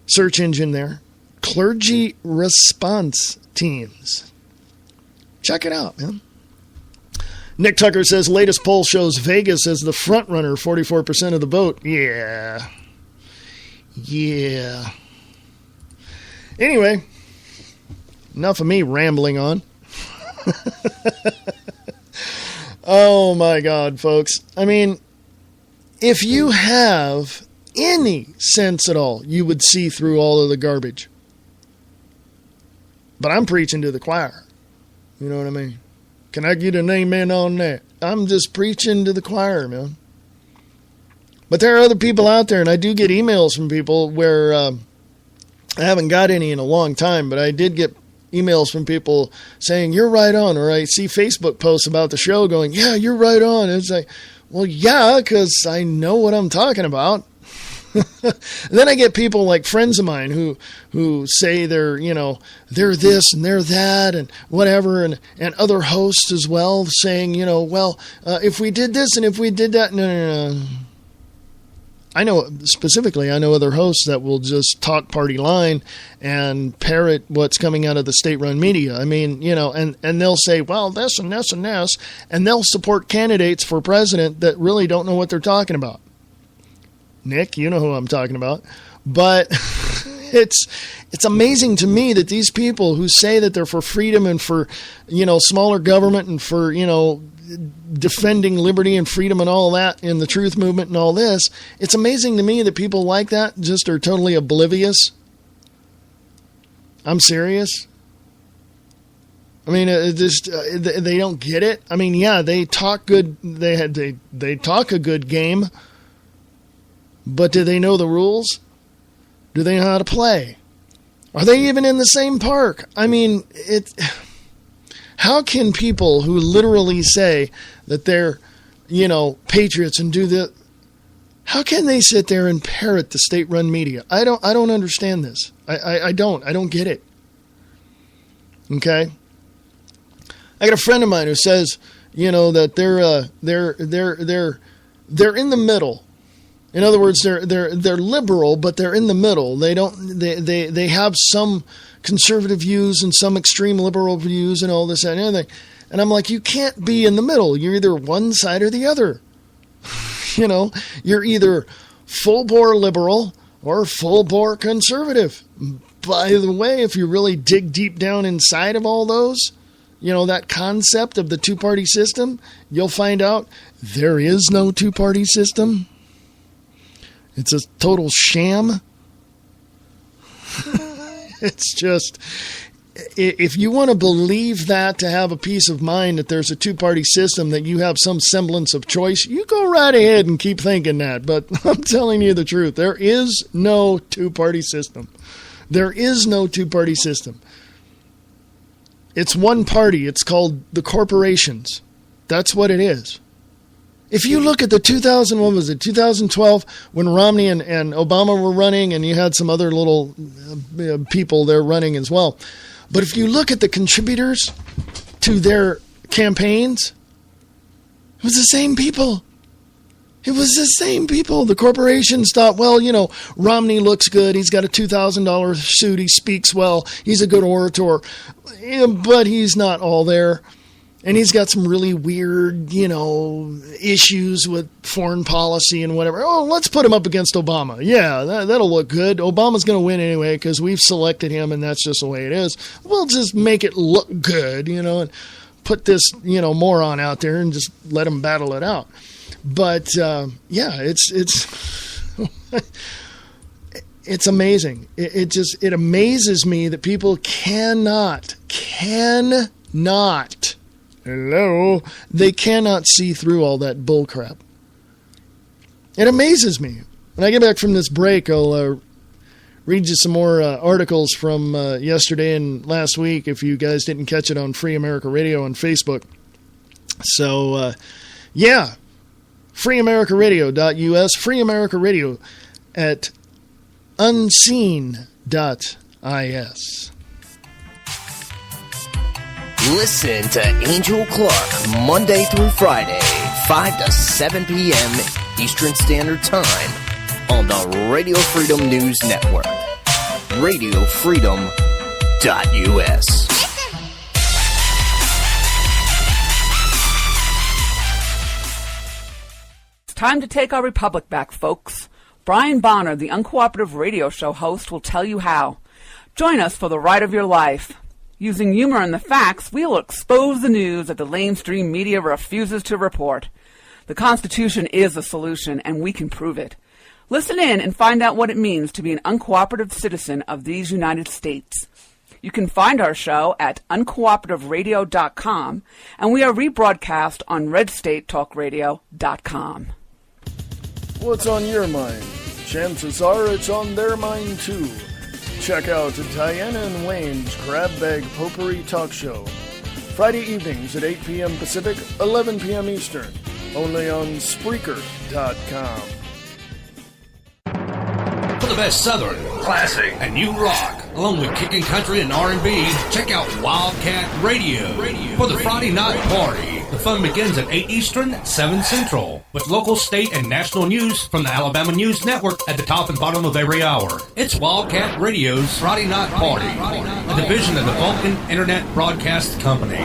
search engine there. Clergy response teams. Check it out, man. Nick Tucker says latest poll shows Vegas as the front runner, 44% of the vote. Yeah. Anyway, enough of me rambling on. Oh my God, folks. I mean, if you have any sense at all, you would see through all of the garbage. But I'm preaching to the choir. You know what I mean? Can I get an amen on that? I'm just preaching to the choir, man. But there are other people out there, and I do get emails from people where I haven't got any in a long time, but I did get emails from people saying, you're right on, or I see Facebook posts about the show going, yeah, you're right on. And it's like, well, yeah, because I know what I'm talking about. And then I get people like friends of mine who say they're this and they're that and whatever, and other hosts as well saying, if we did this and if we did that, no. I know other hosts that will just talk party line and parrot what's coming out of the state-run media. I mean, and they'll say, well, this and this and this, and they'll support candidates for president that really don't know what they're talking about. Nick, you know who I'm talking about. But it's amazing to me that these people who say that they're for freedom and for, smaller government and for, defending liberty and freedom and all that in the truth movement and all this, it's amazing to me that people like that just are totally oblivious. I'm serious. I mean, they don't get it. I mean, yeah, they talk good. They talk a good game. But do they know the rules? Do they know how to play? Are they even in the same park? I mean, how can people who literally say that they're, patriots and do that, how can they sit there and parrot the state-run media? I don't understand this. I don't get it. Okay? I got a friend of mine who says, that they're in the middle. In other words, they're liberal, but they're in the middle. They have some conservative views and some extreme liberal views and all this and everything. And I'm like, you can't be in the middle. You're either one side or the other. You're either full bore liberal or full bore conservative. By the way, if you really dig deep down inside of all those, that concept of the two-party system, you'll find out there is no two-party system. It's a total sham. It's just, if you want to believe that to have a peace of mind that there's a two-party system, that you have some semblance of choice, you go right ahead and keep thinking that. But I'm telling you the truth. There is no two-party system. There is no two-party system. It's one party. It's called the corporations. That's what it is. If you look at the 2012, when Romney and Obama were running, and you had some other little people there running as well. But if you look at the contributors to their campaigns, it was the same people. It was the same people. The corporations thought, well, Romney looks good. He's got a $2,000 suit. He speaks well. He's a good orator. But he's not all there. And he's got some really weird, issues with foreign policy and whatever. Oh, let's put him up against Obama. Yeah, that'll look good. Obama's going to win anyway because we've selected him and that's just the way it is. We'll just make it look good, and put this, moron out there and just let him battle it out. But, it's it's amazing. It amazes me that people cannot, they cannot see through all that bullcrap. It amazes me. When I get back from this break, I'll read you some more articles from yesterday and last week if you guys didn't catch it on Free America Radio on Facebook. So, freeamericaradio.us, Free America Radio at unseen.is. Listen to Angel Clark Monday through Friday, 5 to 7 p.m. Eastern Standard Time on the Radio Freedom News Network. RadioFreedom.us. It's time to take our republic back, folks. Brian Bonner, the Uncooperative Radio Show host, will tell you how. Join us for the ride of your life. Using humor and the facts, we'll expose the news that the mainstream media refuses to report. The Constitution is the solution, and we can prove it. Listen in and find out what it means to be an uncooperative citizen of these United States. You can find our show at uncooperativerradio.com, and we are rebroadcast on redstatetalkradio.com. What's on your mind? Chances are it's on their mind, too. Check out Diana and Wayne's Crab Bag Potpourri Talk Show. Friday evenings at 8 p.m. Pacific, 11 p.m. Eastern. Only on Spreaker.com. For the best Southern, classic, and new rock, along with kicking country and R&B, check out Wildcat Radio for the Friday night party. The fun begins at 8 Eastern, 7 Central, with local, state, and national news from the Alabama News Network at the top and bottom of every hour. It's Wildcat Radio's Friday Night Party, a division of the Vulcan Internet Broadcast Company.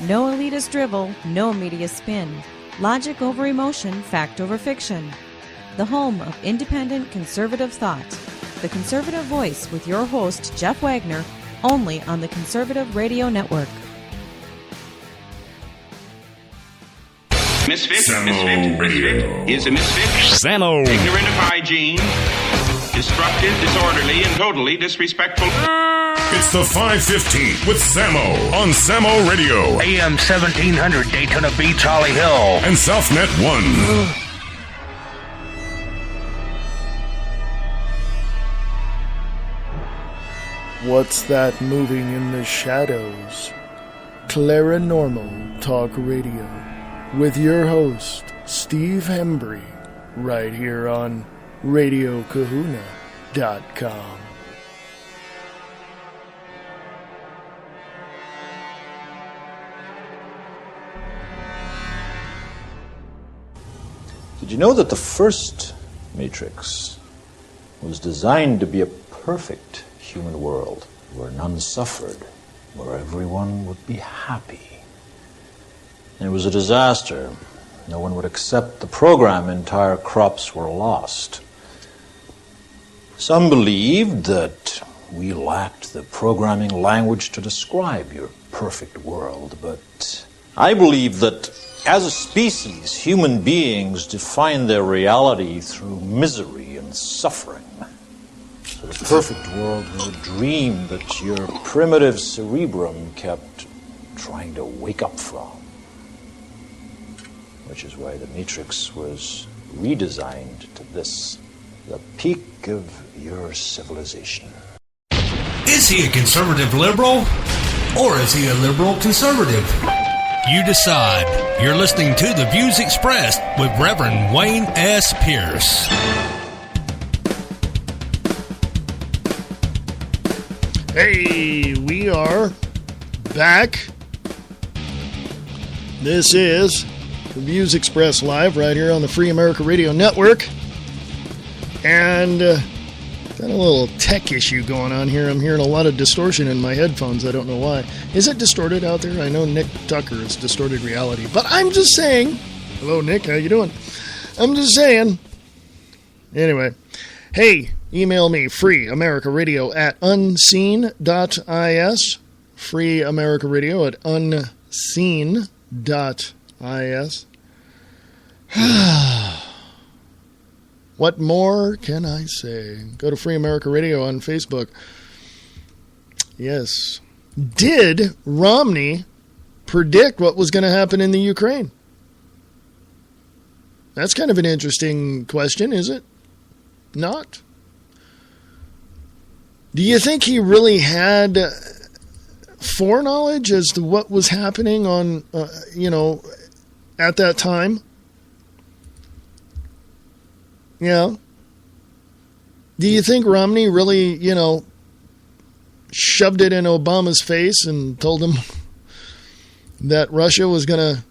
No elitist drivel, no media spin. Logic over emotion, fact over fiction. The home of independent conservative thought. The Conservative Voice with your host, Jeff Wagner, only on the Conservative Radio Network. Misfit is a misfit. Samo. Ignorant of hygiene, destructive, disorderly, and totally disrespectful. It's the 5:15 with Samo on Samo Radio. AM 1700 Daytona Beach, Holly Hill. And SouthNet 1. What's that moving in the shadows? Claranormal Talk Radio with your host, Steve Hembry, right here on RadioKahuna.com. Did you know that the first Matrix was designed to be a perfect human world where none suffered, where everyone would be happy? And it was a disaster. No one would accept the program. Entire crops were lost. Some believed that we lacked the programming language to describe your perfect world, but I believe that as a species, human beings define their reality through misery and suffering. So the perfect world was a dream that your primitive cerebrum kept trying to wake up from. Which is why the Matrix was redesigned to this, the peak of your civilization. Is he a conservative liberal? Or is he a liberal conservative? You decide. You're listening to The Views Expressed with Reverend Wayne S. Pierce. Hey, we are back. This is the Views Express Live right here on the Free America Radio Network. And got a little tech issue going on here. I'm hearing a lot of distortion in my headphones. I don't know why. Is it distorted out there? I know Nick Tucker is Distorted Reality. But I'm just saying. Hello, Nick. How you doing? I'm just saying. Anyway. Hey, email me, freeamericaradio@unseen.is. freeamericaradio@unseen.is. What more can I say? Go to Free America Radio on Facebook. Yes. Did Romney predict what was going to happen in the Ukraine? That's kind of an interesting question, is it? Not? Do you think he really had foreknowledge as to what was happening on, at that time? Yeah. Do you think Romney really, shoved it in Obama's face and told him that Russia was going to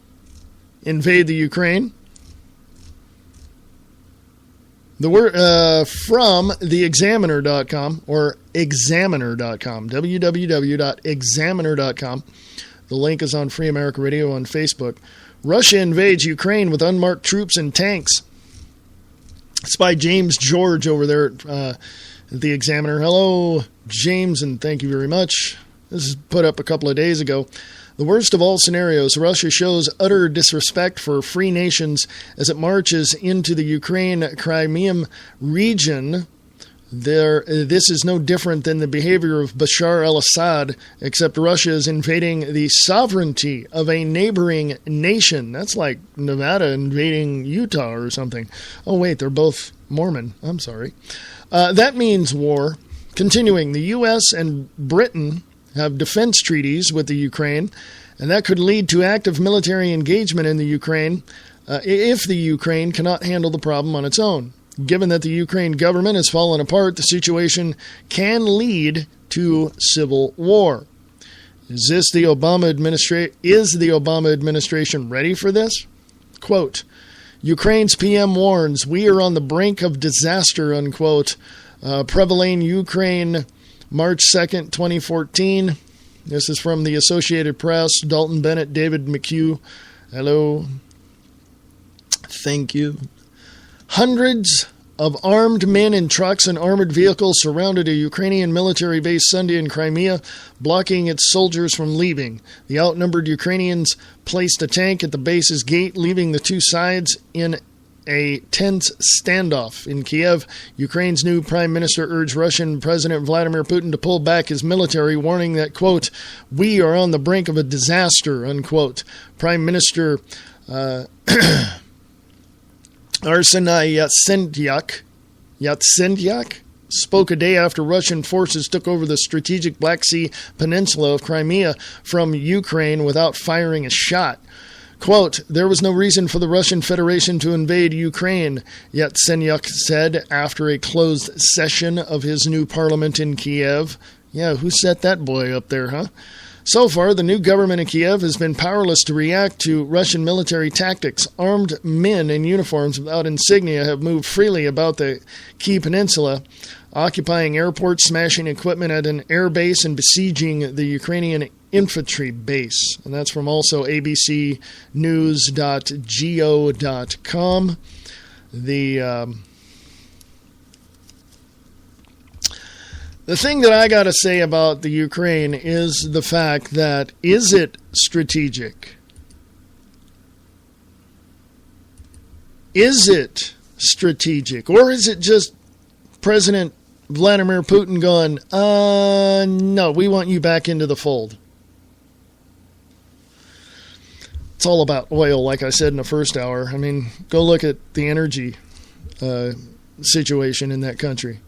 invade the Ukraine? The word from theexaminer.com or examiner.com, www.examiner.com. The link is on Free America Radio on Facebook. Russia invades Ukraine with unmarked troops and tanks. It's by James George over there at The Examiner. Hello, James, and thank you very much. This is put up a couple of days ago. The worst of all scenarios, Russia shows utter disrespect for free nations as it marches into the Ukraine-Crimean region. This is no different than the behavior of Bashar al-Assad, except Russia is invading the sovereignty of a neighboring nation. That's like Nevada invading Utah or something. Oh, wait, they're both Mormon. I'm sorry. That means war. Continuing, the U.S. and Britain have defense treaties with the Ukraine, and that could lead to active military engagement in the Ukraine if the Ukraine cannot handle the problem on its own. Given that the Ukraine government has fallen apart, the situation can lead to civil war. Is the Obama administration ready for this? Quote, Ukraine's PM warns, we are on the brink of disaster, unquote. Prevalane, Ukraine, March 2nd, 2014. This is from the Associated Press. Dalton Bennett, David McHugh. Hello. Thank you. Hundreds of armed men in trucks and armored vehicles surrounded a Ukrainian military base Sunday in Crimea, blocking its soldiers from leaving. The outnumbered Ukrainians placed a tank at the base's gate, leaving the two sides in a tense standoff. In Kiev, Ukraine's new prime minister urged Russian President Vladimir Putin to pull back his military, warning that, quote, we are on the brink of a disaster, unquote. Prime Minister Arseniy Yatsenyak spoke a day after Russian forces took over the strategic Black Sea peninsula of Crimea from Ukraine without firing a shot. Quote, there was no reason for the Russian Federation to invade Ukraine, Yatsenyuk said after a closed session of his new parliament in Kiev. Yeah, who set that boy up there, huh? So far, the new government in Kiev has been powerless to react to Russian military tactics. Armed men in uniforms without insignia have moved freely about the Key Peninsula, occupying airports, smashing equipment at an air base, and besieging the Ukrainian infantry base. And that's from also abcnews.go.com. The thing that I got to say about the Ukraine is the fact that, is it strategic? Is it strategic? Or is it just President Vladimir Putin going, no, we want you back into the fold? It's all about oil, like I said in the first hour. I mean, go look at the energy situation in that country.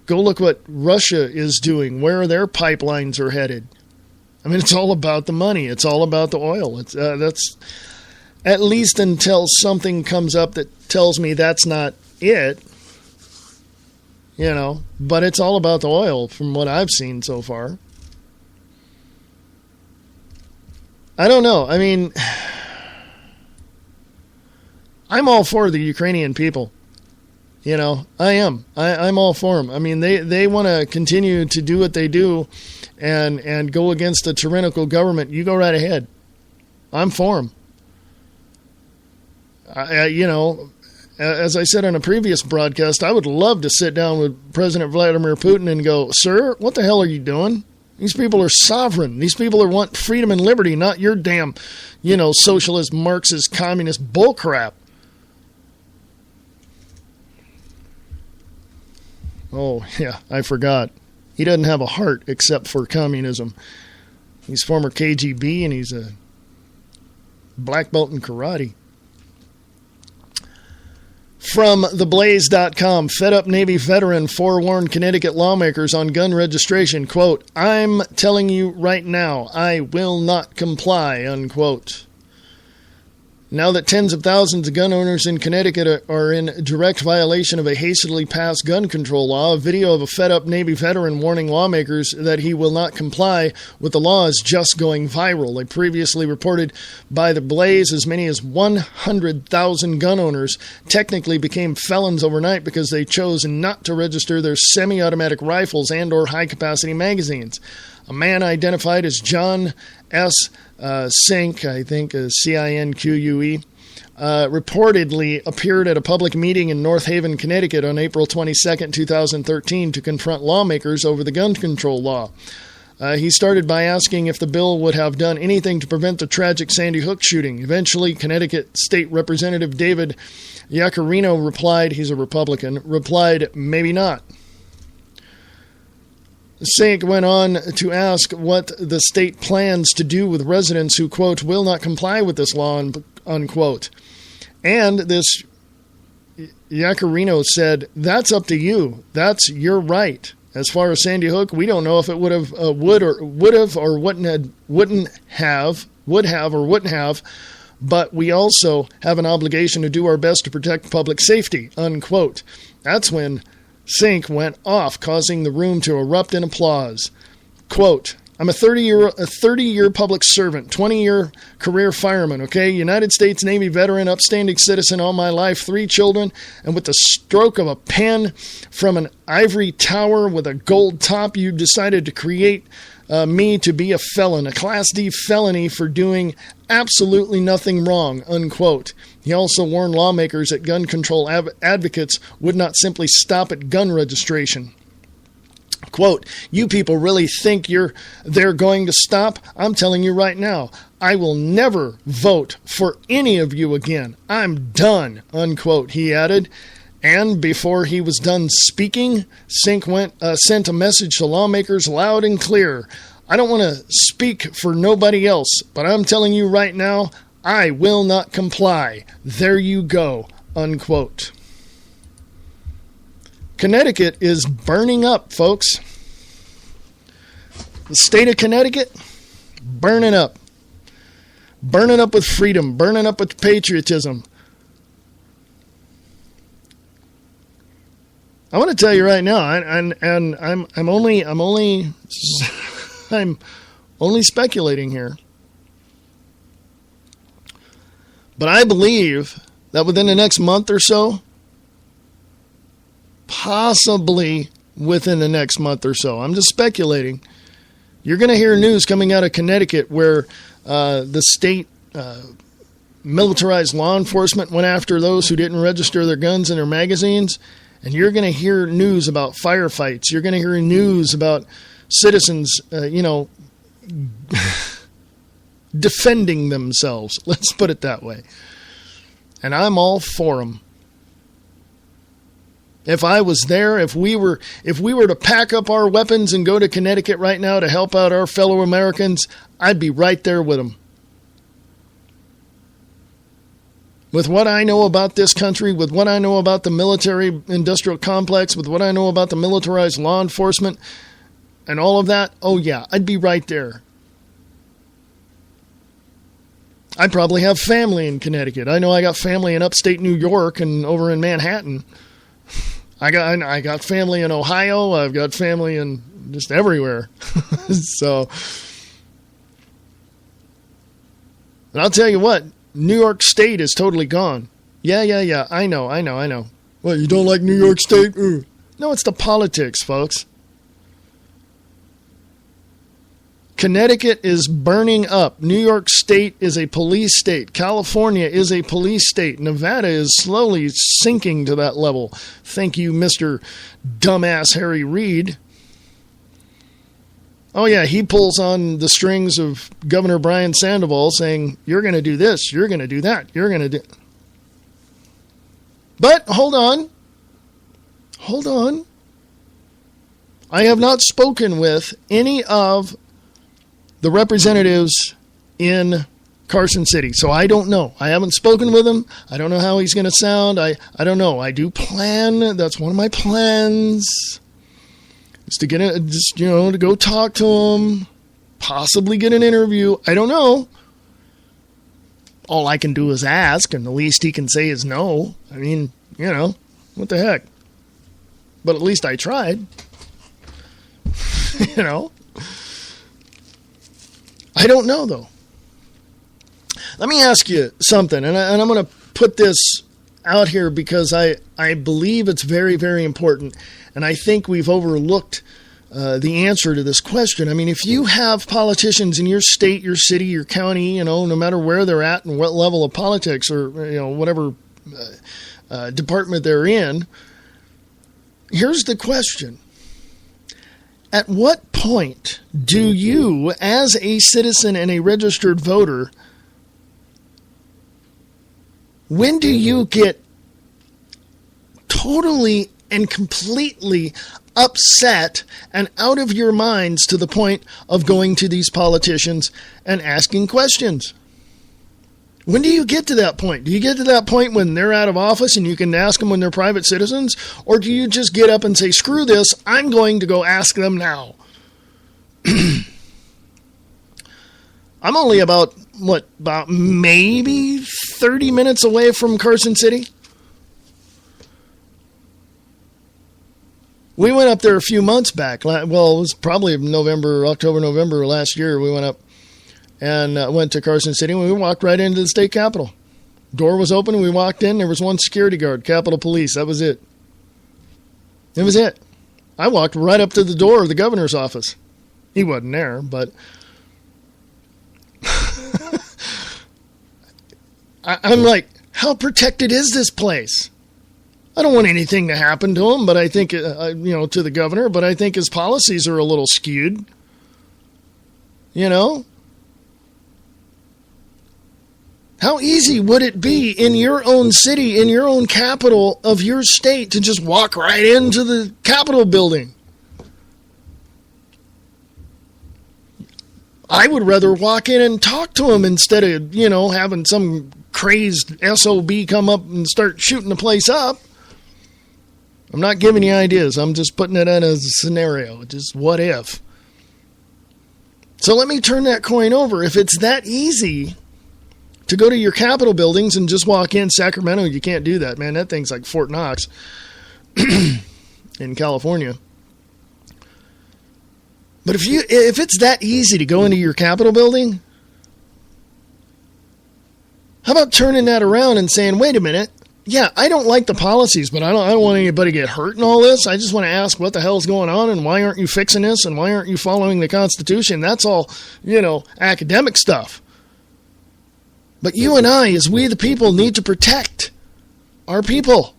Go look what Russia is doing, where their pipelines are headed. I mean, it's all about the money. It's all about the oil. That's at least until something comes up that tells me that's not it. but it's all about the oil from what I've seen so far. I don't know. I mean, I'm all for the Ukrainian people. I am. I'm all for them. I mean, they want to continue to do what they do and go against a tyrannical government. You go right ahead. I'm for them. As I said on a previous broadcast, I would love to sit down with President Vladimir Putin and go, sir, what the hell are you doing? These people are sovereign. These people want freedom and liberty, not your damn, socialist, Marxist, communist bullcrap. Oh, yeah, I forgot. He doesn't have a heart except for communism. He's former KGB, and he's a black belt in karate. From theblaze.com, fed-up Navy veteran forewarned Connecticut lawmakers on gun registration, quote, I'm telling you right now, I will not comply, unquote. Now that tens of thousands of gun owners in Connecticut are in direct violation of a hastily passed gun control law, a video of a fed-up Navy veteran warning lawmakers that he will not comply with the law is just going viral. A previously reported by The Blaze, as many as 100,000 gun owners technically became felons overnight because they chose not to register their semi-automatic rifles and or high-capacity magazines. A man identified as John S. Sink, I think, Cinque, reportedly appeared at a public meeting in North Haven, Connecticut on April 22, 2013 to confront lawmakers over the gun control law. He started by asking if the bill would have done anything to prevent the tragic Sandy Hook shooting. Eventually, Connecticut State Representative David Iaccarino replied, he's a Republican, maybe not. Sink went on to ask what the state plans to do with residents who, quote, will not comply with this law, unquote. And this Iaccarino said, that's up to you. That's your right. As far as Sandy Hook, we don't know if it would have or wouldn't have, but we also have an obligation to do our best to protect public safety, unquote. That's when Sink went off, causing the room to erupt in applause. Quote, I'm a 30-year public servant, 20-year career fireman, okay? United States Navy veteran, upstanding citizen all my life, 3 children, and with the stroke of a pen from an ivory tower with a gold top, you decided to create me to be a felon, a Class D felony for doing absolutely nothing wrong, unquote. He also warned lawmakers that gun control advocates would not simply stop at gun registration. Quote, you people really think they're going to stop? I'm telling you right now, I will never vote for any of you again. I'm done, unquote, he added. And before he was done speaking, Sink sent a message to lawmakers loud and clear. I don't want to speak for nobody else, but I'm telling you right now, I will not comply. There you go, unquote. Connecticut is burning up, folks. The state of Connecticut, burning up. Burning up with freedom, burning up with patriotism. I want to tell you right now, I'm only speculating here. But I believe that within the next month or so, possibly within the next month or so, I'm just speculating, you're going to hear news coming out of Connecticut where the state militarized law enforcement went after those who didn't register their guns and their magazines. And you're going to hear news about firefights. You're going to hear news about citizens, defending themselves. Let's put it that way. And I'm all for them. If I was there, if we were to pack up our weapons and go to Connecticut right now to help out our fellow Americans, I'd be right there with them. With what I know about this country, with what I know about the military-industrial complex, with what I know about the militarized law enforcement and all of that, oh yeah, I'd be right there. I probably have family in Connecticut. I know I got family in upstate New York and over in Manhattan. I got family in Ohio. I've got family in just everywhere. So, and I'll tell you what, New York State is totally gone. Yeah. I know. What, you don't like New York State? No, it's the politics, folks. Connecticut is burning up. New York State is a police state. California is a police state. Nevada is slowly sinking to that level. Thank you, Mr. Dumbass Harry Reid. Oh, yeah, he pulls on the strings of Governor Brian Sandoval saying, you're going to do this, you're going to do that, you're going to do... But, hold on. I have not spoken with any of the representatives in Carson City, so I don't know. I haven't spoken with him. I don't know how he's going to sound. I don't know. I do plan. That's one of my plans. Is to get to go talk to him, possibly get an interview. I don't know. All I can do is ask, and the least he can say is no. I mean, what the heck? But at least I tried. I don't know, though. Let me ask you something, and I'm going to put this out here because I believe it's very, very important, and I think we've overlooked the answer to this question. I mean, if you have politicians in your state, your city, your county, no matter where they're at and what level of politics or, whatever department they're in, here's the question. At what point do you, as a citizen and a registered voter, when do you get totally and completely upset and out of your minds to the point of going to these politicians and asking questions? When do you get to that point? Do you get to that point when they're out of office and you can ask them when they're private citizens? Or do you just get up and say, screw this, I'm going to go ask them now? I'm only about maybe 30 minutes away from Carson City? We went up there a few months back. Well, it was probably October, November last year. We went up and went to Carson City. We walked right into the state capitol. Door was open. We walked in. There was one security guard, Capitol Police. That was it. It was it. I walked right up to the door of the governor's office. He wasn't there, but I'm like, how protected is this place? I don't want anything to happen to him, but I think, to the governor, but I think his policies are a little skewed. How easy would it be in your own city, in your own capital of your state, to just walk right into the Capitol building? I would rather walk in and talk to him instead of, having some crazed SOB come up and start shooting the place up. I'm not giving you ideas. I'm just putting it in as a scenario. Just what if? So let me turn that coin over. If it's that easy to go to your Capitol buildings and just walk in, Sacramento, you can't do that, man. That thing's like Fort Knox in California. But if it's that easy to go into your Capitol building, how about turning that around and saying, wait a minute, yeah, I don't like the policies, but I don't want anybody to get hurt in all this. I just want to ask what the hell's going on and why aren't you fixing this and why aren't you following the Constitution? That's all, academic stuff. But you and I, as we the people, need to protect our people.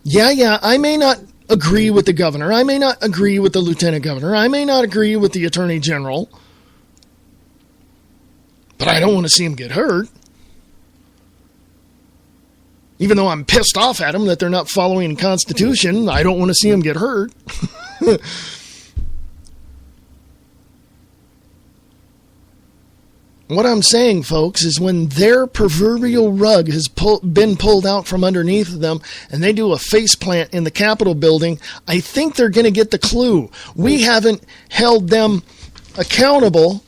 Yeah, I may not agree with the governor. I may not agree with the lieutenant governor. I may not agree with the attorney general. But I don't want to see him get hurt. Even though I'm pissed off at them that they're not following the Constitution, I don't want to see them get hurt. What I'm saying, folks, is when their proverbial rug has been pulled out from underneath them and they do a faceplant in the Capitol building, I think they're going to get the clue. We haven't held them accountable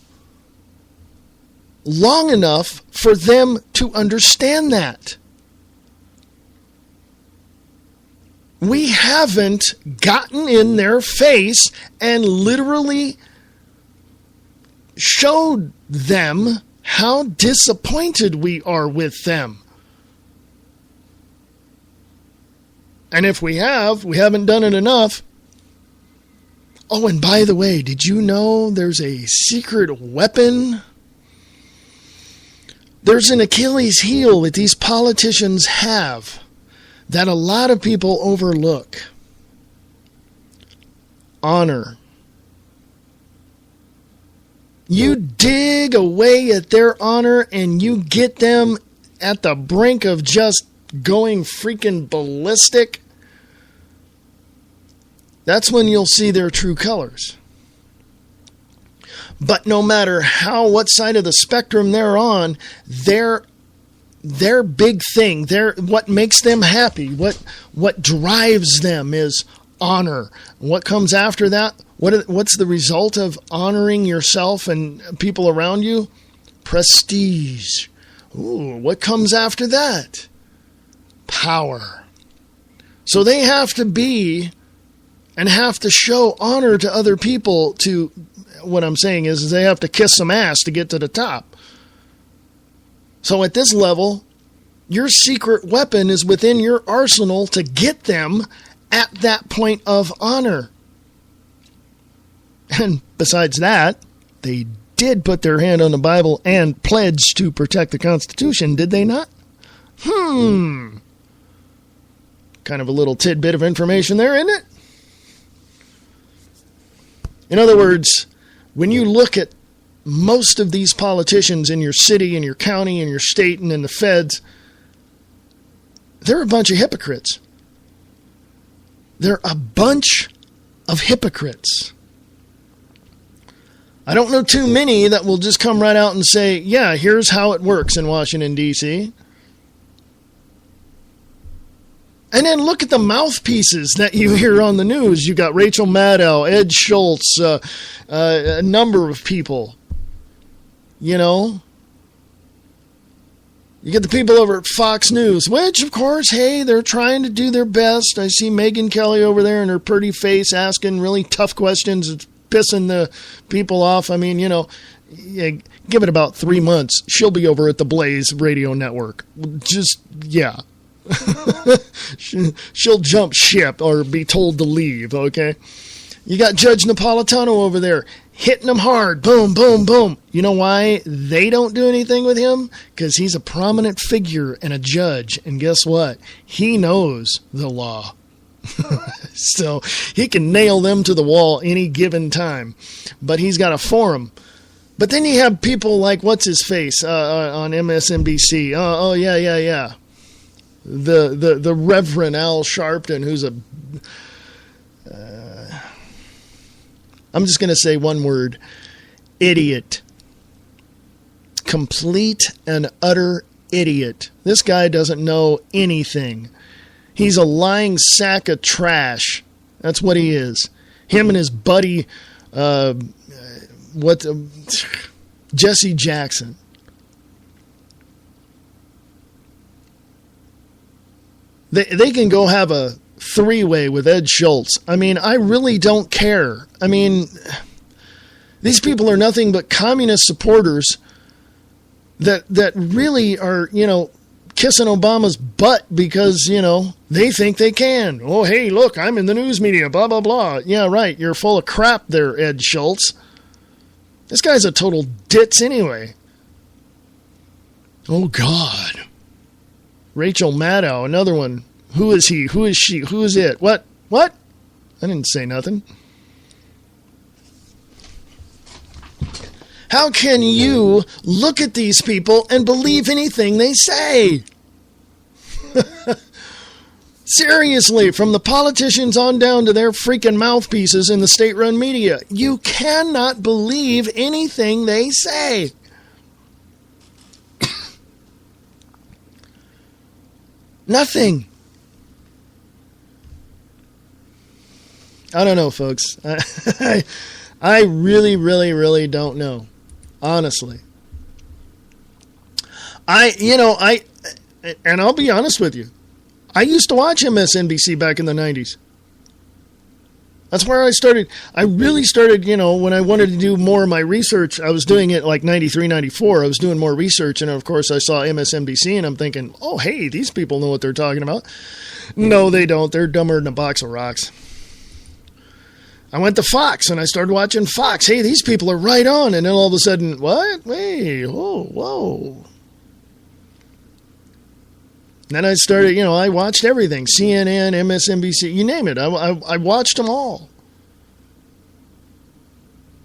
long enough for them to understand that. We haven't gotten in their face and literally showed them how disappointed we are with them. And if we have, we haven't done it enough. Oh, and by the way, did you know there's a secret weapon? There's an Achilles heel that these politicians have that a lot of people overlook. Honor. You dig away at their honor and you get them at the brink of just going freaking ballistic. That's when you'll see their true colors. But no matter what side of the spectrum they're on, their big thing, what makes them happy, what drives them is honor. What comes after that? What's the result of honoring yourself and people around you? Prestige. Ooh, what comes after that? Power. So they have to be and have to show honor to other people to, what I'm saying is they have to kiss some ass to get to the top. So at this level, your secret weapon is within your arsenal to get them at that point of honor. And besides that, they did put their hand on the Bible and pledge to protect the Constitution, did they not? Kind of a little tidbit of information there, isn't it? In other words, when you look at most of these politicians in your city, in your county, in your state, and in the feds, they're a bunch of hypocrites. They're a bunch of hypocrites. I don't know too many that will just come right out and say, yeah, here's how it works in Washington, D.C. And then look at the mouthpieces that you hear on the news. You got Rachel Maddow, Ed Schultz, a number of people. You know? You get the people over at Fox News, which, of course, hey, they're trying to do their best. I see Megyn Kelly over there in her pretty face asking really tough questions. It's pissing the people off. I mean, you know, give it about 3 months. She'll be over at the Blaze Radio Network. Just, yeah. She'll jump ship or be told to leave, okay? You got Judge Napolitano over there hitting them hard. Boom, boom, boom. You know why they don't do anything with him? Because he's a prominent figure and a judge. And guess what? He knows the law. So he can nail them to the wall any given time. But he's got a forum. But then you have people like, what's his face on MSNBC? Oh, yeah. The Reverend Al Sharpton, who's a... I'm just going to say one word. Idiot. Complete and utter idiot. This guy doesn't know anything. He's a lying sack of trash. That's what he is. Him and his buddy, Jesse Jackson. They can go have a three-way with Ed Schultz. I mean, I really don't care. I mean, these people are nothing but communist supporters that really are, you know, kissing Obama's butt because, you know, they think they can. Oh, hey, look, I'm in the news media, blah, blah, blah. Yeah, right, you're full of crap there, Ed Schultz. This guy's a total ditz anyway. Oh, God. Rachel Maddow, another one. Who is he? Who is she? Who is it? What? I didn't say nothing. How can you look at these people and believe anything they say? Seriously, from the politicians on down to their freaking mouthpieces in the state-run media, you cannot believe anything they say. Nothing. I don't know, folks. I really, really, really don't know. Honestly. And I'll be honest with you. I used to watch MSNBC back in the 90s. That's where I started. I really started, when I wanted to do more of my research. I was doing it like 93, 94. I was doing more research, and of course I saw MSNBC, and I'm thinking, oh, hey, these people know what they're talking about. No, they don't. They're dumber than a box of rocks. I went to Fox, and I started watching Fox. Hey, these people are right on. And then all of a sudden, what? Wait, whoa. Then I started, I watched everything. CNN, MSNBC, you name it. I watched them all.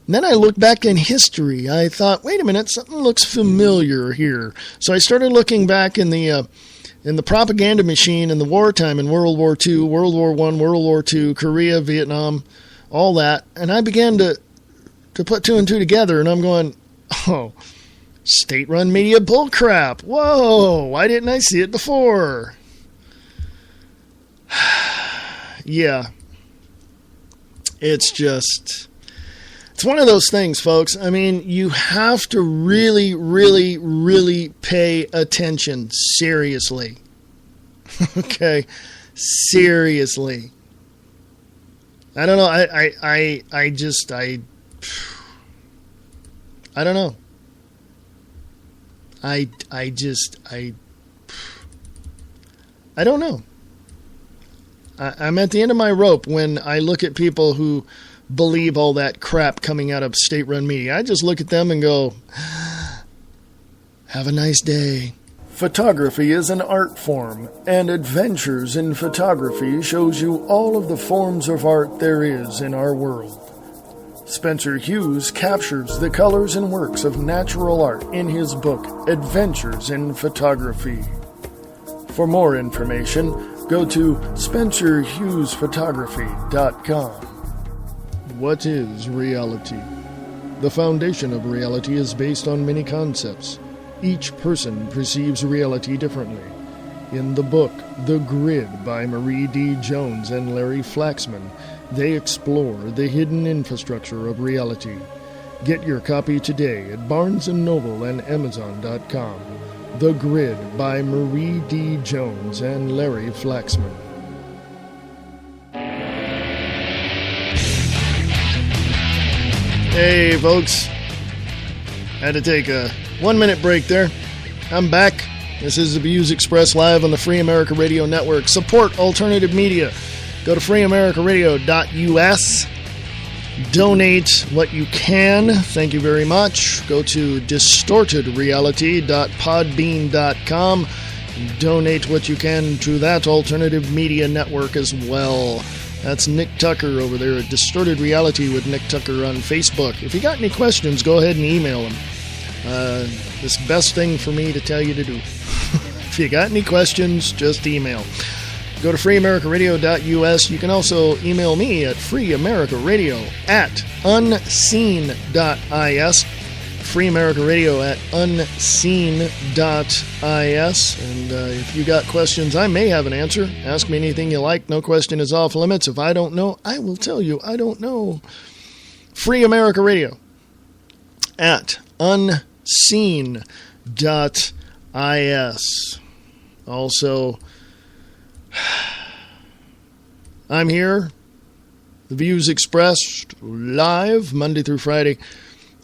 And then I looked back in history. I thought, wait a minute, something looks familiar here. So I started looking back in the propaganda machine in the wartime, in World War II, World War I, World War II, Korea, Vietnam, all that. And I began to put two and two together, and I'm going, oh, state-run media bullcrap. Whoa, why didn't I see it before? Yeah. It's one of those things, folks. I mean, you have to really, really, really pay attention. Seriously. Okay? Seriously. I don't know. I don't know. I don't know. I'm at the end of my rope when I look at people who believe all that crap coming out of state-run media. I just look at them and go, have a nice day. Photography is an art form, and Adventures in Photography shows you all of the forms of art there is in our world. Spencer Hughes captures the colors and works of natural art in his book, Adventures in Photography. For more information, go to SpencerHughesPhotography.com. What is reality? The foundation of reality is based on many concepts. Each person perceives reality differently. In the book, The Grid by Marie D. Jones and Larry Flaxman, they explore the hidden infrastructure of reality. Get your copy today at Barnes & Noble and Amazon.com. The Grid by Marie D. Jones and Larry Flaxman. Hey, folks. Had to take a 1-minute break there. I'm back. This is the Views Expressed live on the Free America Radio Network. Support alternative media. Go to freeamericaradio.us. Donate what you can. Thank you very much. Go to distortedreality.podbean.com. Donate what you can to that alternative media network as well. That's Nick Tucker over there at Distorted Reality with Nick Tucker on Facebook. If you got any questions, go ahead and email him. This best thing for me to tell you to do. If you got any questions, just email. Go to freeamericaradio.us. You can also email me at freeamericaradio@unseen.is. freeamericaradio@unseen.is. And if you got questions, I may have an answer. Ask me anything you like. No question is off limits. If I don't know, I will tell you I don't know. Free America Radio @unseen.is. Also, I'm here, The Views Expressed, live Monday through Friday,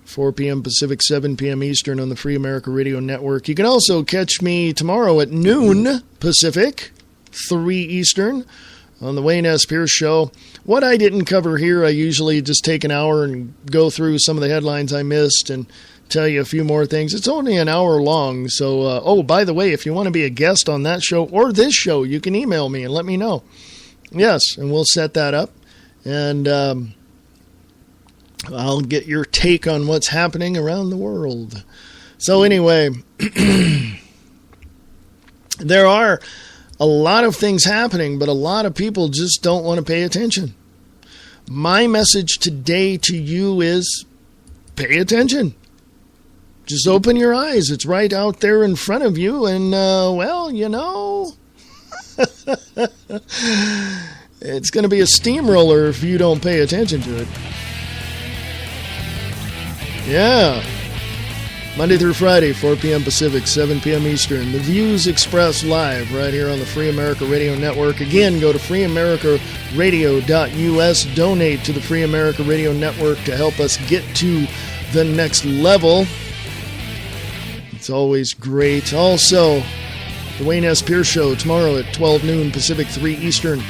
4 p.m. Pacific, 7 p.m. Eastern on the Free America Radio Network. You can also catch me tomorrow at noon Pacific, 3 Eastern, on the Wayne S. Pierce Show. What I didn't cover here, I usually just take an hour and go through some of the headlines I missed and tell you a few more things. It's only an hour long, so, by the way, if you want to be a guest on that show or this show, you can email me and let me know. Yes, and we'll set that up, and I'll get your take on what's happening around the world. So anyway, there are a lot of things happening, but a lot of people just don't want to pay attention. My message today to you is pay attention. Just open your eyes. It's right out there in front of you. And, it's going to be a steamroller if you don't pay attention to it. Yeah. Monday through Friday, 4 p.m. Pacific, 7 p.m. Eastern. The views expressed live right here on the Free America Radio Network. Again, go to freeamericaradio.us. Donate to the Free America Radio Network to help us get to the next level. It's always great. Also, the Wayne S. Pierce Show tomorrow at 12 noon Pacific, 3 Eastern.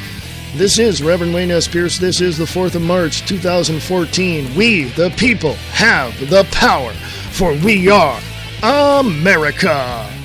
This is Reverend Wayne S. Pierce. This is the 4th of March, 2014. We, the people, have the power, for we are America.